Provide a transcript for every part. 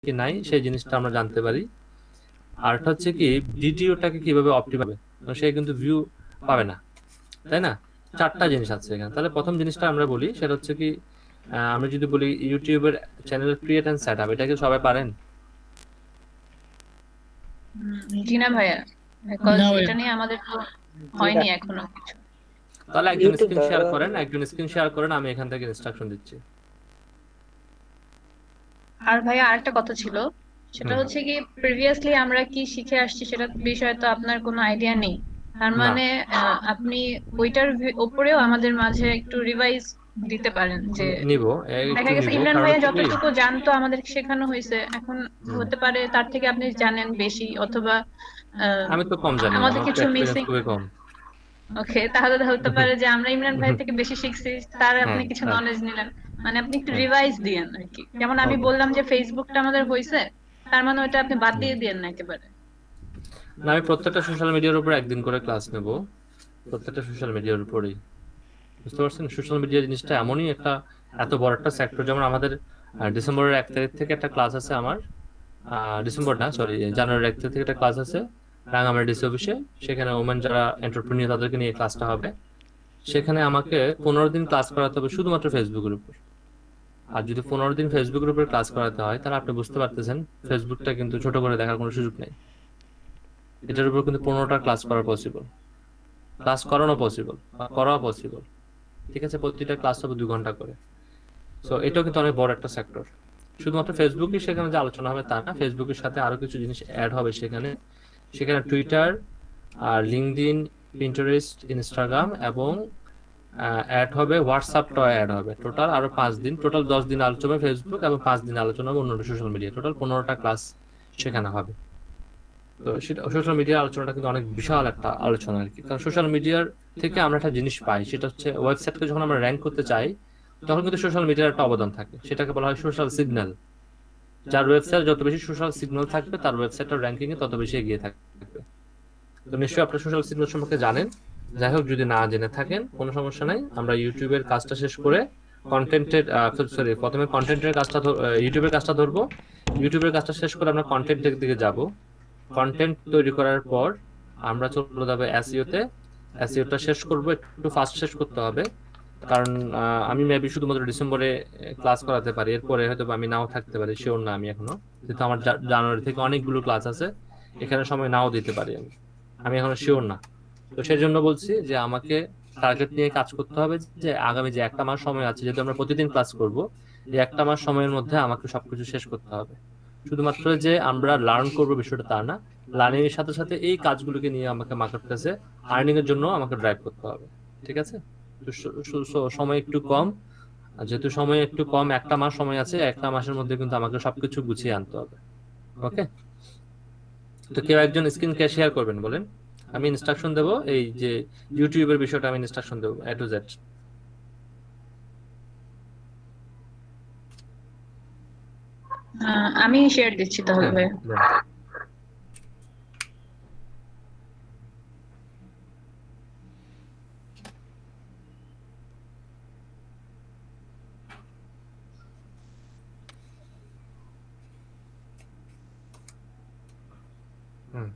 কি নাই সেই জিনিসটা আমরা জানতে পারি। আরটা হচ্ছে কি ভিডিওটাকে কিভাবে অপটিমাইজ হবে, সে কিন্তু ভিউ পাবে না, তাই না? চারটা জিনিস আছে এখানে। তাহলে প্রথম জিনিসটা আমরা বলি সেটা হচ্ছে কি, আমরা যদি বলি ইউটিউবের channel create and set up, এটা কি সবাই পারেন? জি না ভাইয়া, বিকজ না ভাইয়া। এটা নিয়ে আমাদের তো যেটা হয়নি এখনো কিছু। তাহলে একজন ইউটিউব স্ক্রিন শেয়ার করেন, একজন স্ক্রিন শেয়ার করেন, আমি এখান থেকে ইনস্ট্রাকশন দিচ্ছি। আর ভাইয়া আরেকটা কথা ছিল, সেটা হুম। হচ্ছে কি প্রিভিয়াসলি আমরা কি শিখে আসছি সেটা বিষয়ে তো আপনার কোনো আইডিয়া নেই। তার না, মানে আপনি ওইটার উপরেও আমাদের মাঝে একটু রিভাইজ দিতে পারেন যে নিব, একটু দেখা গেছে নিব, ইমরান কারণ ভাইয়া হচ্ছে কি, যতটুকু জানতো আমাদের শেখানো হয়েছে, এখন হুম, হতে পারে তার থেকে আপনি জানেন বেশি, অথবা আহ, আমি তো কম জানি, আমাদের আমার তো কিছু এক্সপিরিয়েন্স মিসিং। খুবই কম। ওকে, তাহলে তো হতে পারে যে আমরা ইমরান ভাই থেকে বেশি শিখছি, তার আপনি হ্যাঁ, কিছু তাই। নলেজ নিলেন। মানে আপনি একটু হ্যাঁ, রিভাইজ দিয়েন আর কি। যেমন আমি ওকে। বললাম যে ফেসবুকটা আমাদের হয়েছে, তার মানে ওটা আপনি বাদ দিয়ে দিয়েন না একেবারে। না, আমি প্রত্যেকটা সোশ্যাল মিডিয়ার উপর একদিন করে ক্লাস নেব, প্রত্যেকটা সোশ্যাল মিডিয়ার উপরেই। বুঝতে পারছেন, সোশ্যাল মিডিয়া জিনিসটা এমনই একটা, এত বড় একটা সেক্টর। যেমন আমাদের ডিসেম্বরের 1 তারিখ থেকে একটা ক্লাস আছে আমার, ডিসেম্বর না, সরি, জানুয়ারির 1 তারিখ থেকে একটা ক্লাস আছে রাঙামাটি ডিসি অফিসে। সেখানে ওমেন যারা এন্টারপ্রেনিউর তাদেরকে নিয়ে ক্লাসটা হবে। সেখানে আমাকে 15 দিন ক্লাস করাতে হবে শুধুমাত্র ফেসবুকের উপর। আর যদি 15 দিন ফেসবুকের উপর ক্লাস করাতে হয়, তাহলে আপনি বুঝতে পারতেছেন ফেসবুকটা কিন্তু ছোট করে দেখার কোনো সুযোগ নেই। এটার উপর কিন্তু 15টা ক্লাস করা পসিবল, ক্লাস করানো পসিবল, করা পসিবল। ঠিক আছে, প্রতিটা ক্লাস হবে 2 ঘন্টা করে। সো এটাও কিন্তু অনেক বড় একটা সেক্টর। শুধুমাত্র ফেসবুকই সেখানে যে আলোচনা হবে তা না, ফেসবুকের সাথে আরো কিছু জিনিস অ্যাড হবে সেখানে। সেখানে টুইটার আর লিঙ্কডইন, পিন্টারেস্ট, ইনস্টাগ্রাম এবং অ্যাড হবে, হোয়াটসঅ্যাপটাও অ্যাড হবে। টোটাল আরো 5 দিন, টোটাল 10 দিন আলোচনা হবে ফেসবুক, এবং 5 দিন আলোচনা হবে অন্য সোশ্যাল মিডিয়া। টোটাল 15টা ক্লাস সেখানে হবে। তো সেটা সোশ্যাল মিডিয়ার আলোচনাটা কিন্তু অনেক বিশাল একটা আলোচনা আর কি। কারণ সোশ্যাল মিডিয়ার থেকে আমরা একটা জিনিস পাই, সেটা হচ্ছে ওয়েবসাইটকে যখন আমরা র্যাঙ্ক করতে চাই, তখন কিন্তু সোশ্যাল মিডিয়ার একটা অবদান থাকে, সেটাকে বলা হয় সোশ্যাল সিগন্যাল। যার ওয়েবসাইট যত বেশি সোশ্যাল সিগন্যাল থাকবে, তার ওয়েবসাইটের র্যাঙ্কিং এ তত বেশি এগিয়ে থাকবে। তো নিশ্চয়ই আপনার সোশ্যাল সিগন্যাল সম্পর্কে জানেন। যাই হোক, যদি না জেনে থাকেন কোনো সমস্যা নাই, আমরা ইউটিউবের কাজটা শেষ করে কন্টেন্টের, সরি, প্রথমে কন্টেন্টের কাজটা ইউটিউবের কাজটা ধরবো। ইউটিউবের কাজটা শেষ করে আমরা কন্টেন্টের দিকে যাব। কন্টেন্ট তৈরি করার পর আমরা চলে যাবো এসইওতে। এসইওটা শেষ করব, একটু ফাস্ট শেষ করতে হবে। কারণ আমি মেবি শুধুমাত্র ডিসেম্বরে ক্লাস করাতে পারি, এরপরে হয়তো বা আমি নাও থাকতে পারি, শিওর না আমি এখনো। যেহেতু আমার জানুয়ারি থেকে অনেকগুলো ক্লাস আছে, এখানে সময় নাও দিতে পারি আমি, আমি এখনো শিওর না। তো সেই জন্য বলছি যে আমাকে টার্গেট নিয়ে কাজ করতে হবে, যে আগামী যে 1 মাস সময় আছে, যেহেতু আমরা প্রতিদিন ক্লাস করব, এই 1 মাস সময়ের মধ্যে আমাকে সবকিছু শেষ করতে হবে। শুধুমাত্র যে আমরা লার্ন করবো বিষয়টা তা না, লার্নিং এর সাথে সাথে এই কাজগুলোকে নিয়ে আমাকে মার্কেট প্লেসে আর্নিং এর জন্য আমাকে ড্রাইভ করতে হবে। ঠিক আছে? তো সময় একটু কম, আর যেহেতু সময় একটু কম, 1 মাস সময় আছে, 1 মাসের মধ্যে কিন্তু আমাকে সবকিছু গুছিয়ে আনতে হবে। ওকে? তো কেউ একজন স্ক্রিন শেয়ার করবেন বলেন, আমি ইনস্ট্রাকশন দেবো। এই যে ইউটিউবের বিষয়টা আমি ইনস্ট্রাকশন দেবো A to Z। আমি শেয়ার দিচ্ছি তাহলে হ্যাঁ, ভাই। দেন। হুম,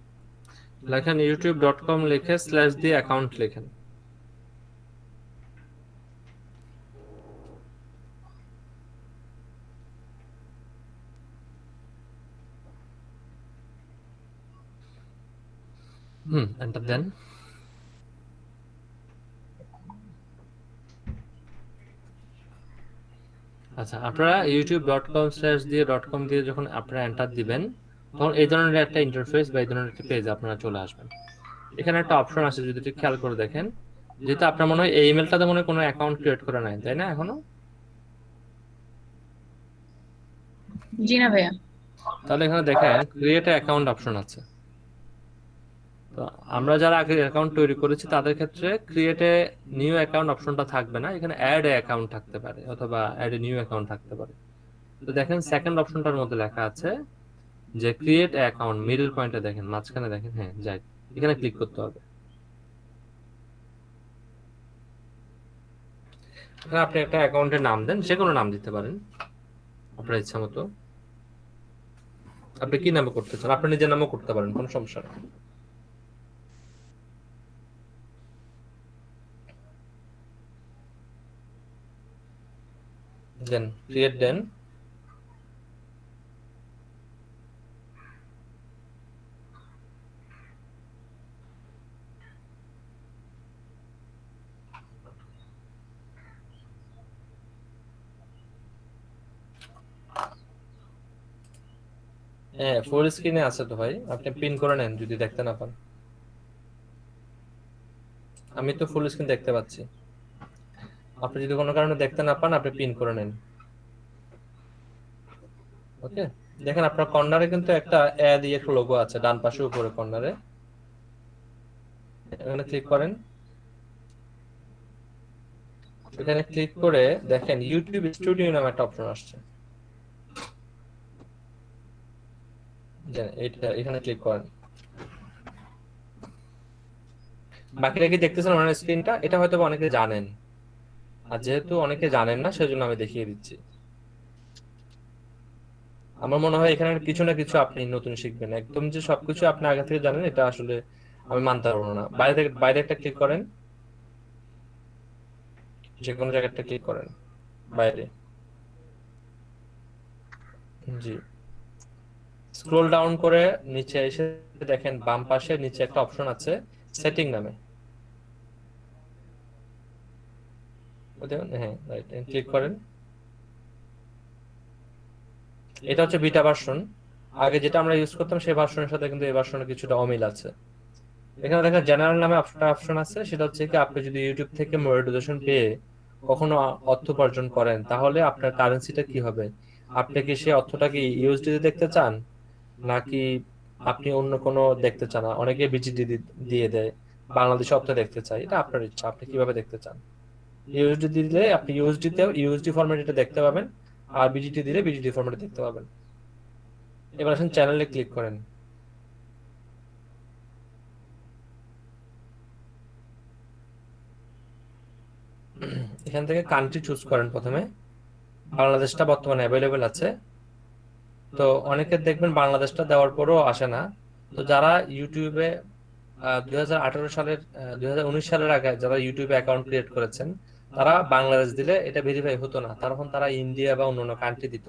লেখেন youtube.com, লিখে স্ল্যাশ দিয়ে অ্যাকাউন্ট লেখেন। এন্টার দেন। আচ্ছা, আপনারা youtube.com/দিয়ে যখন আপনারা এন্টার দিবেন, তখন এই ধরনের একটা ইন্টারফেস বা এই ধরনের একটা পেজ আপনারা চলে আসবেন। এখানে একটা অপশন আছে, যদি একটু খেয়াল করে দেখেন। যেহেতু আপনার মনে হয় এই ইমেলটাতে মনে হয় কোনো অ্যাকাউন্ট ক্রিয়েট করা নাই, তাই না এখনো? জি না ভাইয়া। তাহলে এখানে দেখেন ক্রিয়েট অ্যাকাউন্ট অপশন আছে। তো আমরা যারা আগে অ্যাকাউন্ট তৈরি করেছি তাদের ক্ষেত্রে ক্রিয়েট এ নিউ অ্যাকাউন্ট অপশনটা থাকবে না, এখানে অ্যাড এ অ্যাকাউন্ট থাকতে পারে অথবা অ্যাড এ নিউ অ্যাকাউন্ট থাকতে পারে। তো দেখেন সেকেন্ড অপশনটার মধ্যে লেখা আছে যে ক্রিয়েট অ্যাকাউন্ট, মিডল পয়েন্টে দেখেন, মাঝখানে দেখেন, হ্যাঁ যাই, এখানে ক্লিক করতে হবে। এখানে আপনি একটা অ্যাকাউন্টের নাম দেন, যে কোনো নাম দিতে পারেন আপনার ইচ্ছা মতো। আপনি কি নামে করতে চান? আপনি নিজের নামও করতে পারেন, কোনো সমস্যা নেই। দেন ক্রিয়েট দেন। হ্যাঁ, ফুল স্ক্রিনে আছে তো ভাই, আপনি পিন করে নেন যদি দেখতে না পান। আমি তো ফুল স্ক্রিন দেখতে পাচ্ছি। আপনি যদি কোনো কারণে দেখতে না পান, আপনি পিন করে নেন। ওকে, দেখেন আপনার কর্নারে কিন্তু একটা এ দিয়ে একটা লোগো আছে ডান পাশে উপরে কর্নারে, এখানে ক্লিক করেন। এখানে ক্লিক করে দেখেন ইউটিউব স্টুডিও নামে একটা অপশন আসছে, এইটা এখানে ক্লিক করেন। বাকিটা কি দেখতেছেন অনলাইন স্ক্রিনটা? এটা হয়তো বা অনেকে জানেন, আর যেহেতু অনেকে জানেন না সেজন্য আমি দেখিয়ে দিচ্ছি। আমার মনে হয় এখানে কিছু না কিছু আপনি নতুন শিখবেন, একদম যে সবকিছু আপনি আগে থেকে জানেন এটা আসলে আমি মানতে পারবো না। বাইরে থেকে বাইরে একটা ক্লিক করেন, যে কোনো জায়গায় একটা ক্লিক করেন বাইরে। জি, স্ক্রোল ডাউন করে নিচে এসে দেখেন বাম পাশে নিচে একটা অপশন আছে সেটিং নামে, হ্যাঁ রাইট, ক্লিক করেন। এটা হচ্ছে বিটা ভার্সন। আগে যেটা আমরা ইউজ করতাম সেই ভার্সনের সাথে কিন্তু এই ভার্সনে কিছুটা অমিল আছে। এখানে দেখেন জেনারেল নামে একটা অপশন আছে, সেটা হচ্ছে কি আপনি যদি ইউটিউব থেকে মনিটাইজেশন পেয়ে কখনো অর্থ উপার্জন করেন তাহলে আপনার কারেন্সিটা কি হবে। আপনি কি সেই অর্থটাকে ইউএসডি তে দেখতে চান, নাকি আপনি অন্য কোনো দেখতে চান? অনেকে বিজিডি দিয়ে দেয়, বাংলাদেশে অর্থ দেখতে চাই, এটা আপনার ইচ্ছা, আপনি কিভাবে দেখতে চান। ইউএসডি দিলে আপনি ইউএসডি তে ইউএসডি ফরম্যাটে এটা দেখতে পাবেন, আর বিজিটি দিলে বিজিটি ফরম্যাটে দেখতে পাবেন। এবার আসেন চ্যানেলে ক্লিক করেন। এখান থেকে কান্ট্রি চুজ করেন প্রথমে। বাংলাদেশটা বর্তমানে অ্যাভেলেবেল আছে, তো অনেকে দেখবেন বাংলাদেশটা দেওয়ার পরও আসে না। তো যারা ইউটিউবে 2018 সালের 2019 সালের আগে যারা ইউটিউবে অ্যাকাউন্ট ক্রিয়েট করেছেন, তারা বাংলাদেশ দিলে এটা ভেরিফাই হতো না, তখন তারা ইন্ডিয়া বা অন্যান্য কান্ট্রি দিত।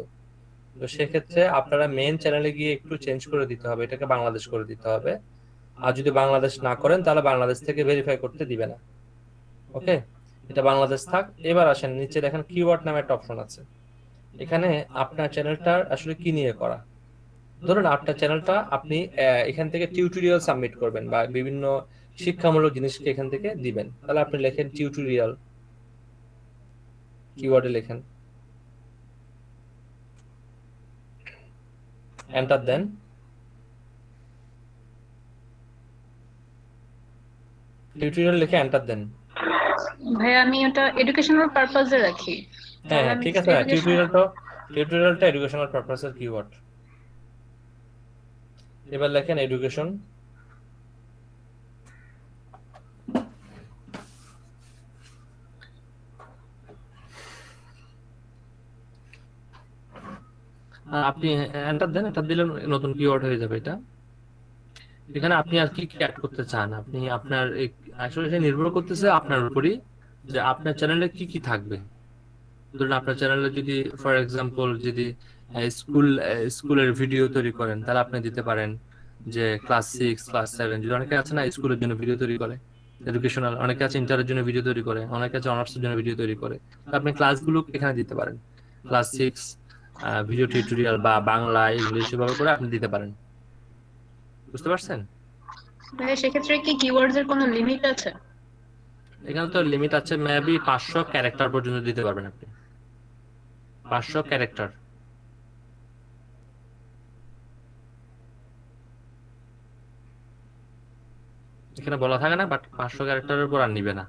তো সেক্ষেত্রে আপনারা মেন চ্যানেলে গিয়ে একটু চেঞ্জ করে দিতে হবে, এটাকে বাংলাদেশ করে দিতে হবে। আর যদি বাংলাদেশ না করেন তাহলে বাংলাদেশ থেকে ভেরিফাই করতে দিবে না। ওকে, এটা বাংলাদেশ থাক। এবার আসেন নিচে দেখেন কিওয়ার্ড নামে একটা অপশন আছে। এখানে আপনার চ্যানেলটা আসলে কি নিয়ে করা। ধরুন আপনার চ্যানেলটা আপনি এখান থেকে টিউটোরিয়াল সাবমিট করবেন বা বিভিন্ন শিক্ষামূলক জিনিসকে এখান থেকে দিবেন, তাহলে আপনি লেখেন টিউটোরিয়াল, কিওয়ার্ডে লেখেন, এন্টার দেন। টিউটোরিয়াল লিখে এন্টার দেন। ভাই আমি ওটা এডুকেশনাল পারপাজে রাখি, হ্যাঁ তাহলে হ্যাঁ আমি ঠিক আছে, এডুকেশন। টিউটোরিয়ালটা এডুকেশনাল পারপাসের কিওয়ার্ড। এবার লেখেন এডুকেশন। আপনি এন্টার দেন, এন্টার দিলে নতুন কিওয়ার্ড হয়ে যাবে এটা। এখানে আপনি আর কি কি অ্যাড করতে চান, আপনি আপনার আসলে এটা নির্ভর করতেছে আপনার উপরই, যে আপনার চ্যানেলে কি কি থাকবে। ধরুন আপনার চ্যানেলে যদি ফর এক্সাম্পল যদি স্কুলের ভিডিও তৈরি করেন, তাহলে আপনি দিতে পারেন যে ক্লাস 6 ক্লাস 7, যদি অনেকে আছে না স্কুলের জন্য ভিডিও তৈরি করে, এডুকেশনাল, অনেকে আছে ইন্টারের জন্য ভিডিও তৈরি করে, অনেকে আছে অনার্সের জন্য ভিডিও তৈরি করে, তো আপনি ক্লাসগুলো এখানে দিতে পারেন। ক্লাস 6 ভিডিও টিউটোরিয়াল বা বাংলা ইংলিশ এভাবে করে আপনি দিতে পারেন। বুঝতে পারছেন? ভাই সেক্ষেত্রে কি কিওয়ার্ডস এর কোনো লিমিট আছে? এখানে তো লিমিট আছে, মেবি 500 ক্যারেক্টার পর্যন্ত দিতে পারবেন আপনি, 500 ক্যারেক্টার। এখানে বলা থাকে না, বাট 500 ক্যারেক্টারের উপর আর নিবে না।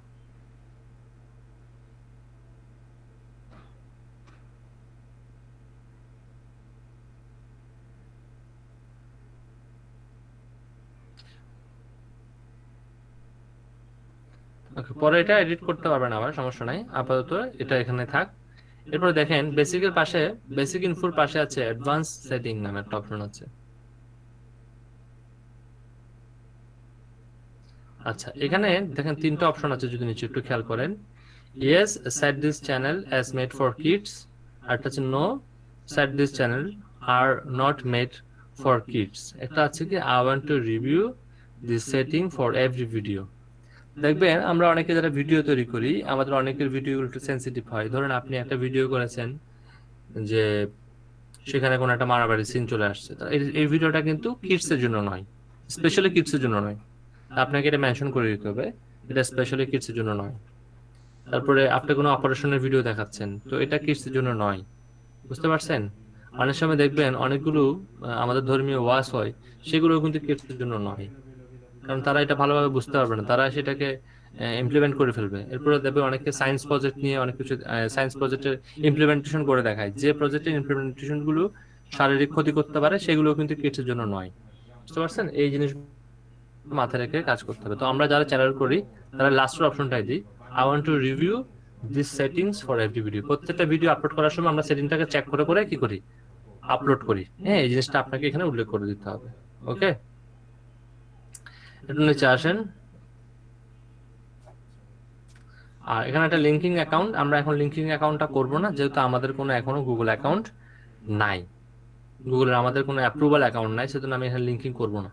Okay, পরে এটা এডিট করতে পারবেন আবার, সমস্যা নাই, আপাতত এটা এখানে থাক। এরপরে দেখেন বেসিকের পাশে, বেসিক ইনফোর পাশে আছে অ্যাডভান্স সেটিং নামে একটা অপশন আছে। আচ্ছা, এখানে দেখেন 3টা অপশন আছে, যদি নিচে একটু খেয়াল করেন। Yes, set this channel as made for kids, আরটা হচ্ছে no, set this channel are not made for kids. একটা আছে কি I want to review this setting for every video. দেখবেন আমরা অনেকে যারা ভিডিও তৈরি করি, আমাদের অনেকের ভিডিওগুলো একটু সেন্সিটিভ হয়। ধরুন আপনি একটা ভিডিও করেছেন যে সেখানে কোনো একটা মারামারি সিন চলে আসছে, তো এই ভিডিওটা কিন্তু কিডস এর জন্য নয়, স্পেশালি কিডস এর জন্য নয়। আপনাকে এটা মেনশন করে দিতে হবে, এটা স্পেশালি কিডস এর জন্য নয়। তারপরে আপনি কোনো অপারেশনের ভিডিও দেখাচ্ছেন, তো এটা কিডস এর জন্য নয়। বুঝতে পারছেন? অনেক সময় দেখবেন অনেকগুলো আমাদের ধর্মীয় ওয়াজ হয়, সেগুলো কিন্তু কিডস এর জন্য নয়, কারণ তারা এটা ভালোভাবে বুঝতে পারবে না, তারা সেটাকে ইমপ্লিমেন্ট করে ফেলবে। এরপরে দেখবে অনেকে সায়েন্স প্রজেক্ট নিয়ে অনেক কিছু সায়েন্স প্রজেক্টের ইমপ্লিমেন্টেশন করে দেখায়, যে প্রজেক্টের ইমপ্লিমেন্টেশন গুলো শারীরিক ক্ষতি করতে পারে, সেগুলো কিন্তু কিডসের জন্য নয়। বুঝতে পারছেন? এই জিনিস মাথায় রেখে কাজ করতে হবে। তো আমরা যারা চ্যানেল করি তারা লাস্টের অপশনটাই দিই, I want to review this settings for every video. প্রত্যেকটা ভিডিও আপলোড করার সময় আমরা সেটিংটাকে চেক করে করে কি করি, আপলোড করি। হ্যাঁ, এই জিনিসটা আপনাকে এখানে উল্লেখ করে দিতে হবে। ওকে, একটু নিচে আসেন। আর এখানে একটা লিঙ্কিং অ্যাকাউন্ট, আমরা এখন লিঙ্কিং অ্যাকাউন্টটা করব না, যেহেতু আমাদের কোনো এখনো গুগল অ্যাকাউন্ট নাই, গুগলের আমাদের কোনো অ্যাপ্রুভাল অ্যাকাউন্ট নাই, সেজন্য আমি এখানে লিঙ্কিং করব না।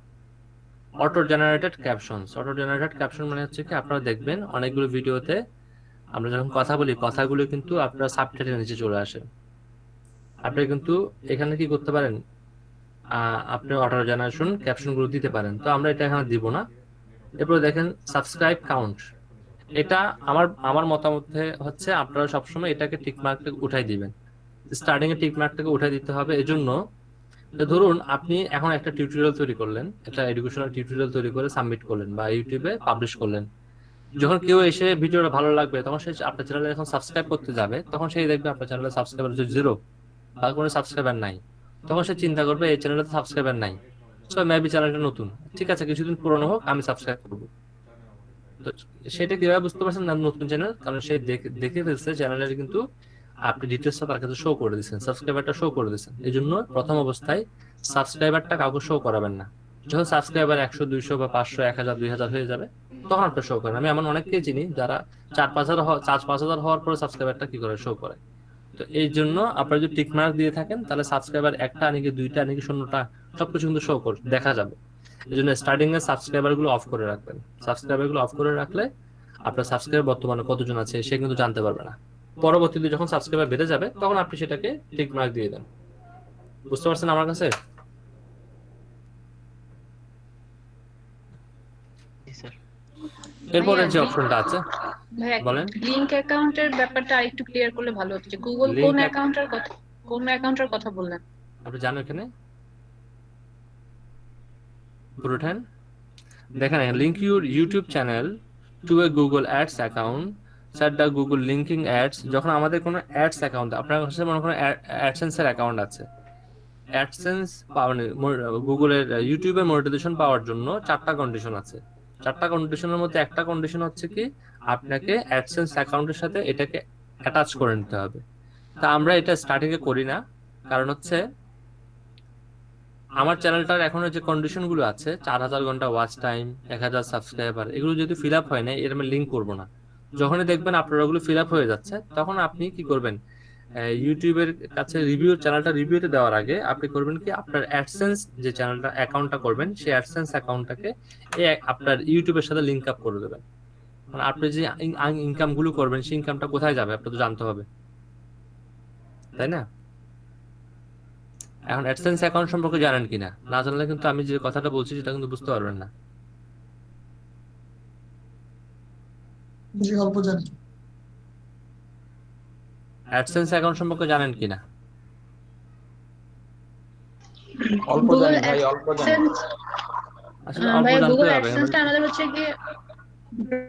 Auto generated captions, auto generated caption মানে হচ্ছে কি, আপনারা দেখবেন অনেকগুলো ভিডিওতে আমরা যখন কথা বলি, কথাগুলো কিন্তু আপনার সাবটাইটেলের নিচে চলে আসে। আপনি কিন্তু এখানে কি করতে পারেন, আপনি অটো জেনারেশন ক্যাপশনগুলো দিতে পারেন, তো আমরা এটা এখানে দিব না। এরপর দেখেন সাবস্ক্রাইব কাউন্ট, এটা আমার আমার মতামতে হচ্ছে আপনারা সবসময় এটাকে টিক মার্কটাকে উঠাই দিবেন, স্টার্টিং এ টিক মার্কটাকে উঠাই দিতে হবে। এজন্য যে ধরুন আপনি এখন একটা টিউটোরিয়াল তৈরি করলেন, একটা এডুকেশনাল টিউটোরিয়াল তৈরি করে সাবমিট করলেন বা ইউটিউবে পাবলিশ করলেন। যখন কেউ এসে ভিডিওটা ভালো লাগবে, তখন সে আপনার চ্যানেলে যখন সাবস্ক্রাইব করতে যাবে, তখন সেই দেখবে আপনার চ্যানেলে সাবস্ক্রাইবার হচ্ছে 0 বা কোনো সাবস্ক্রাইবার নাই। তখন সে চিন্তা করবে এই চ্যানেলে তো সাবস্ক্রাইবার নাই, সো মেবি চ্যানেলটা নতুন, ঠিক আছে কিছুদিন পুরনো হোক, আমি সাবস্ক্রাইব করবো। তো সেটা কিভাবে বুঝতে পারছেন না নতুন চ্যানেল? কারণ সে দেখে ফেলছে চ্যানেলের কিন্তু আপনি ডিটেলসটা তার কাছে শো করে দিচ্ছেন, সাবস্ক্রাইবারটা শো করে দিচ্ছেন। এই জন্য প্রথম অবস্থায় সাবস্ক্রাইবারটা কাউকে শো করাবেন না। যখন সাবস্ক্রাইবার 100 200 বা 500 1000 2000 হয়ে যাবে, তখন আপনার শো করেন। আমি এমন অনেককেই চিনি যারা 4-5 হাজার হওয়ার পরে সাবস্ক্রাইবারটা কি করে শো করে। তো এই জন্য আপনারা যদি টিক মার্ক দিয়ে থাকেন, তাহলে সাবস্ক্রাইবার একটা নাকি দুইটা নাকি 0টা সবকিছু কিন্তু শো করে দেখা যাবে। এই জন্য স্টার্টিং এ সাবস্ক্রাইবার গুলো অফ করে রাখবেন। সাবস্ক্রাইবার গুলো অফ করে রাখলে আপনার সাবস্ক্রাইবার বর্তমানে কতজন আছে সে কিন্তু জানতে পারবে না। পরবর্তীতে যখন সাবস্ক্রাইবার বেড়ে যাবে, তখন আপনি সেটাকে টিক মার্ক দিয়ে দেন। বুঝতে পারছেন আমার কাছে? জি স্যার। এরপরে ভাইয়া যে অপশনটা আছে, ভাইয়া বলেন। লিংক অ্যাকাউন্টের ব্যাপারটা আরেকটু ক্লিয়ার করলে ভালো হতো, যে গুগল লিঙ্ক, কোন অ্যাকাউন্টের কথা বললেন? আপনি জানেন এখানে পুরোটান দেখেন, link your YouTube channel to A Google ads account, set the Google linking ads. যখন আমাদের কোনো অ্যাডস অ্যাকাউন্ট, আপনার কাছে মনে করেন অ্যাডসেন্সের অ্যাকাউন্ট আছে, অ্যাডসেন্স মানে গুগলের ইউটিউবে মনিটাইজেশন পাওয়ার জন্য 4টা কন্ডিশন আছে। 4টা কন্ডিশনের মধ্যে একটা কন্ডিশন হচ্ছে কি, আপনাকে অ্যাডসেন্স অ্যাকাউন্টের সাথে এটাকে অ্যাটাচ করে নিতে হবে। তা আমরা এটা স্টার্টিং এ করি না, কারণ হচ্ছে আমার চ্যানেলটার এখনো যে কন্ডিশন গুলো আছে, 4000 ঘন্টা ওয়াচ টাইম, 1000 সাবস্ক্রাইবার, এগুলো যদি ফিল আপ হয় না, এর আমি লিঙ্ক করবো না। যখনই দেখবেন আপনার ওগুলো ফিল আপ হয়ে যাচ্ছে, তখন আপনি কি করবেন, ইউটিউবের কাছে চ্যানেলটা রিভিউতে দেওয়ার আগে আপনি করবেন কি, আপনার অ্যাডসেন্স যে চ্যানেলটা অ্যাকাউন্টটা করবেন, সেই অ্যাডসেন্স অ্যাকাউন্টটাকে আপনার ইউটিউবের সাথে লিঙ্ক আপ করে দেবেন। মানে আপনি যে ইনকাম গুলো করবেন, সেই ইনকামটা কোথায় যাবে আপনার তো জানতে হবে, তাই না? এখন অ্যাডসেন্স অ্যাকাউন্ট সম্পর্কে জানেন কিনা, না জানলে কিন্তু আমি যে কথাটা বলছি সেটা কিন্তু বুঝতে পারবেন না। জি অল্প জানি। অ্যাডসেন্স অ্যাকাউন্ট সম্পর্কে জানেন কিনা? অল্প গুগল জানি ভাই, অল্প জানি। অ্যাডসেন্স, আসলে অল্প ভাইয়া জানতে গুগল হবে অ্যাডসেন্সটা আমাদের হচ্ছে গিয়ে